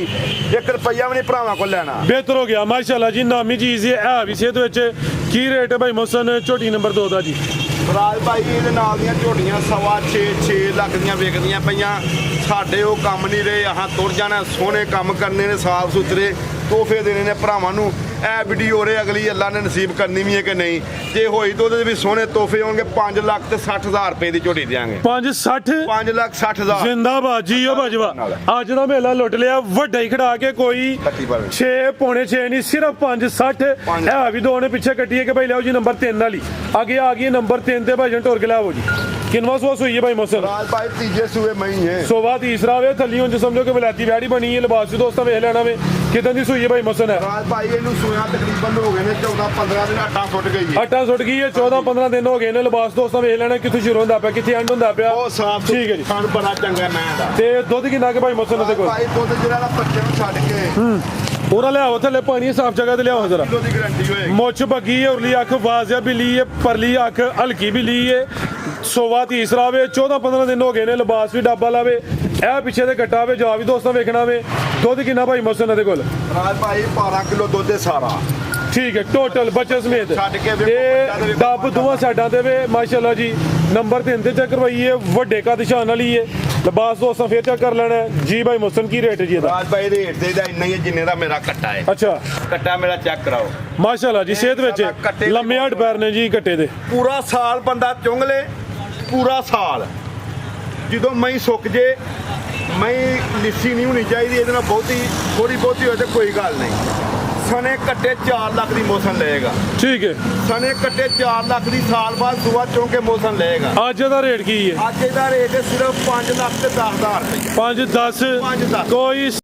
1 ਰੁਪਈਆ ਵੀ ਨਹੀਂ ਭਰਾਵਾਂ ਕੋਲ ਲੈਣਾ ਬਿਹਤਰ ਹੋ ਗਿਆ ਮਾਸ਼ਾਅੱਲਾ ਜੀ ਨਾਮੀ ਚੀਜ਼ ਹੈ ਵੀ ਸਿਹਤ ਵਿੱਚ ਕੀ ਰੇਟ ਹੈ ਭਾਈ ਮਸਨ ਝੋਟੀ ਨੰਬਰ 2 ਦਾ ਜੀ ਰਾਜ ਭਾਈ ਇਹਦੇ ਨਾਲ ਦੀਆਂ ਝੋਟੀਆਂ 6.5 ਲੱਖ ਦੀਆਂ ਵਿਕਦੀਆਂ ਪਈਆਂ ਸਾਡੇ ਉਹ ਕੰਮ ਨਹੀਂ ਰਹੇ ਆਹਾਂ ਤੁਰ ਜਾਣਾ ਸੋਹਣੇ ਕੰਮ ਕਰਨੇ ਨੇ ਸਾਫ ਸੁਥਰੇ ਤੋਹਫੇ ਦੇਣੇ ਨੇ ਭਰਾਵਾਂ ਨੂੰ ਇਹ ਵੀਡੀਓ ਰੇ ਅਗਲੀ ਅੱਲਾ ਨੇ ਨਸੀਬ ਕਰਨੀ ਵੀ ਹੈ ਕਿ ਨਹੀਂ ਜੇ ਹੋਈ ਤਾਂ ਉਹਦੇ ਵੀ ਸੋਹਣੇ ਤੋਹਫੇ ਹੋਣਗੇ 5 ਲੱਖ ਤੇ 60,000 ਰੁਪਏ ਦੀ ਝੋਟੀ ਦਿਆਂਗੇ 560 5 ਲੱਖ 60,000 ਜ਼ਿੰਦਾਬਾਦ ਜੀ ਉਹ ਭਜਵਾ ਅੱਜ ਦਾ ਮੇਲਾ ਲੁੱਟ ਲਿਆ ਵੱਡਾ ਹੀ ਖੜਾ ਕੇ ਕੋਈ 6 ਪੌਣੇ 6 ਨਹੀਂ ਸਿਰਫ 560 ਹੈ ਵੀ ਦੋ ਨੇ ਪਿੱਛੇ ਕੱਟੀ ਹੈ ਕਿ ਭਾਈ ਲਿਆਓ ਜੀ ਨੰਬਰ 3 ਵਾਲੀ ਅੱਗੇ ਆ ਗਈ ਨੰਬਰ 3 ਤੇ ਭਾਈਜਨ ਟੋਰ ਕੇ ਲਿਆਓ ਜੀ ਕਿੰਨਵਾ ਸੂਆ ਸੂਈ ਹੈ ਭਾਈ ਮਸਰ ਰਾਜ ਭਾਈ ਤੀਜੇ ਸੂਏ ਮਈ ਹੈ ਸੋਵਾ ਤੀਸਰਾ ਵੇ ਥੱਲੀ ਹੁਣ ਸਮਝੋ ਕਿ ਵਿਲਾਇਤੀ ਵਿਆੜੀ ਬਣੀ ਹੈ ਲਿਬਾਸ ਵੀ ਦੋਸਤਾਂ ਵੇਖ ਲੈਣਾ ਵੇ ਕਿਦਾਂ ਦੀ ਸੂਈ ਹੈ ਭਾਈ ਮਸਨ ਹੈ ਰਾਜ ਭਾਈ ਇਹਨੂੰ ਸੂਇਆ ਤਕਰੀਬਨ ਹੋ ਗਏ ਨੇ 14-15 ਦਿਨ ਆਟਾ ਸੁੱਟ ਗਈ ਹੈ ਆਟਾ ਸੁੱਟ ਗਈ ਹੈ 14-15 ਦਿਨ ਹੋ ਗਏ ਨੇ ਲਿਬਾਸ ਦੋਸਤਾਂ ਵੇਖ ਲੈਣਾ ਕਿੱਥੋਂ ਸ਼ੁਰੂ ਹੁੰਦਾ ਪਿਆ ਕਿੱਥੇ ਐਂਡ ਹੁੰਦਾ ਪਿਆ ਉਹ ਸਾਫ ਠੀਕ ਹੈ ਜੀ ਖਾਣ ਬੜਾ ਚੰਗਾ ਮੈਂ ਦਾ ਤੇ ਦੁੱਧ ਕਿੰਨਾ ਕਿ ਭਾਈ ਮਸਨ ਦੇ ਕੋਲ ਭਾਈ ਦੁੱਧ ਜਿਹੜਾ ਨਾ ਬੱਚੇ ਨੂੰ ਛੱਡ ਕੇ ਪੂਰਾ ਲਿਆਓ ਥੱਲੇ ਪਾਣੀ ਸਾਫ ਜਗ੍ਹਾ ਤੇ ਲਿਆਓ ਜ਼ਰਾ ਕਿਲੋ ਦੀ ਗਾਰੰਟੀ ਹੋਏਗੀ ਮੁੱਛ ਬੱਗੀ ਹੈ ਉਰਲੀ ਅੱਖ ਵਾਜ਼ਿਆ ਬਿੱਲੀ ਹੈ ਪਰਲੀ ਅੱਖ ਹਲਕੀ ਬਿੱਲੀ ਹੈ ਸੋਵਾ ਤੀਸਰਾ ਵੇ 14-15 ਦਿਨ ਹੋ ਗਏ ਨੇ ਲਿਬਾਸ ਵੀ ਡੱਬਾ ਲਾਵੇ ਇਹ ਪਿੱਛੇ ਤੇ ਕੱਟਾ ਵੇ ਜਾ ਵੀ ਦੋਸਤਾਂ ਵੇਖਣਾ ਵੇ ਦੁੱਧ ਕਿੰਨਾ ਭਾਈ ਮਸਨ ਦੇ ਕੋਲ ਰਾਜ ਭਾਈ 12 ਕਿਲੋ ਦੁੱਧ ਹੈ ਸਾਰਾ ਠੀਕ ਹੈ ਟੋਟਲ ਬੱਚੇ ਸਮੇਤ ਛੱਡ ਕੇ ਵੇਖੋ, ਤੇ ਬੱਚਾ ਦੇ ਡੱਬ ਦੋਵਾਂ ਸਾਈਡਾਂ ਤੇ ਵੇ ਮਾਸ਼ਾਅੱਲਾ ਜੀ ਨੰਬਰ 3 ਤੇ ਚੈੱਕ ਕਰਵਾਈਏ ਵੱਡੇ ਕਦ ਸ਼ਾਨ ਵਾਲੀ ਹੈ ਲਿਬਾਸ ਦੋਸਤਾਂ ਫੇਰ ਚੈੱਕ ਕਰ ਲੈਣਾ ਜੀ ਭਾਈ ਮਸਨ ਕੀ ਰੇਟ ਹੈ ਜੀ ਇਹਦਾ ਰਾਜ ਭਾਈ ਰੇਟ ਦੇ ਦਾ ਇੰਨਾ ਹੀ ਹੈ ਜਿੰਨੇ ਦਾ ਮੇਰਾ ਕੱਟਾ ਹੈ ਅੱਛਾ ਕੱਟਾ ਮੇਰਾ ਚੈੱਕ ਕਰਾਓ ਮਾਸ਼ਾਅੱਲਾ ਜੀ ਸਿਹਤ ਵਿੱਚ ਕੱਟੇ ਦੇ ਲੰਮੇ ਹੱਡ ਪੈਰ ਨੇ ਜੀ ਕੱਟੇ ਦੇ ਪੂਰਾ ਸਾਲ ਬੰਦਾ ਚੁੰਗ ਲੇ ਪੂਰਾ ਸਾਲ ਜਦੋਂ ਮਈ ਸੁੱਕ ਜੇ ਮਈ ਲਿੱਸੀ ਨਹੀਂ ਹੋਣੀ ਚਾਹੀਦੀ ਇਹਦੇ ਨਾਲ ਥੋੜੀ ਬਹੁਤੀ ਹੋਏ ਤੇ ਕੋਈ ਗੱਲ ਨਹੀਂ ਸਨੇ ਕੱਟੇ 4 ਲੱਖ ਦੀ ਮੋਸਨ ਲਏਗਾ ਠੀਕ ਹੈ ਸਨੇ ਕੱਟੇ 4 ਲੱਖ ਦੀ ਸਾਲ ਬਾਅਦ ਦੁਆ ਚੁੰਗ ਕੇ ਮੋਸਨ ਲਏਗਾ ਅੱਜ ਦਾ ਰੇਟ ਕੀ ਹੈ ਅੱਜ ਇਹਦਾ ਰੇਟ ਸਿਰਫ 5 ਲੱਖ ਤੇ 10,000 ਰੁਪਏ 5-10 5-10 ਕੋਈ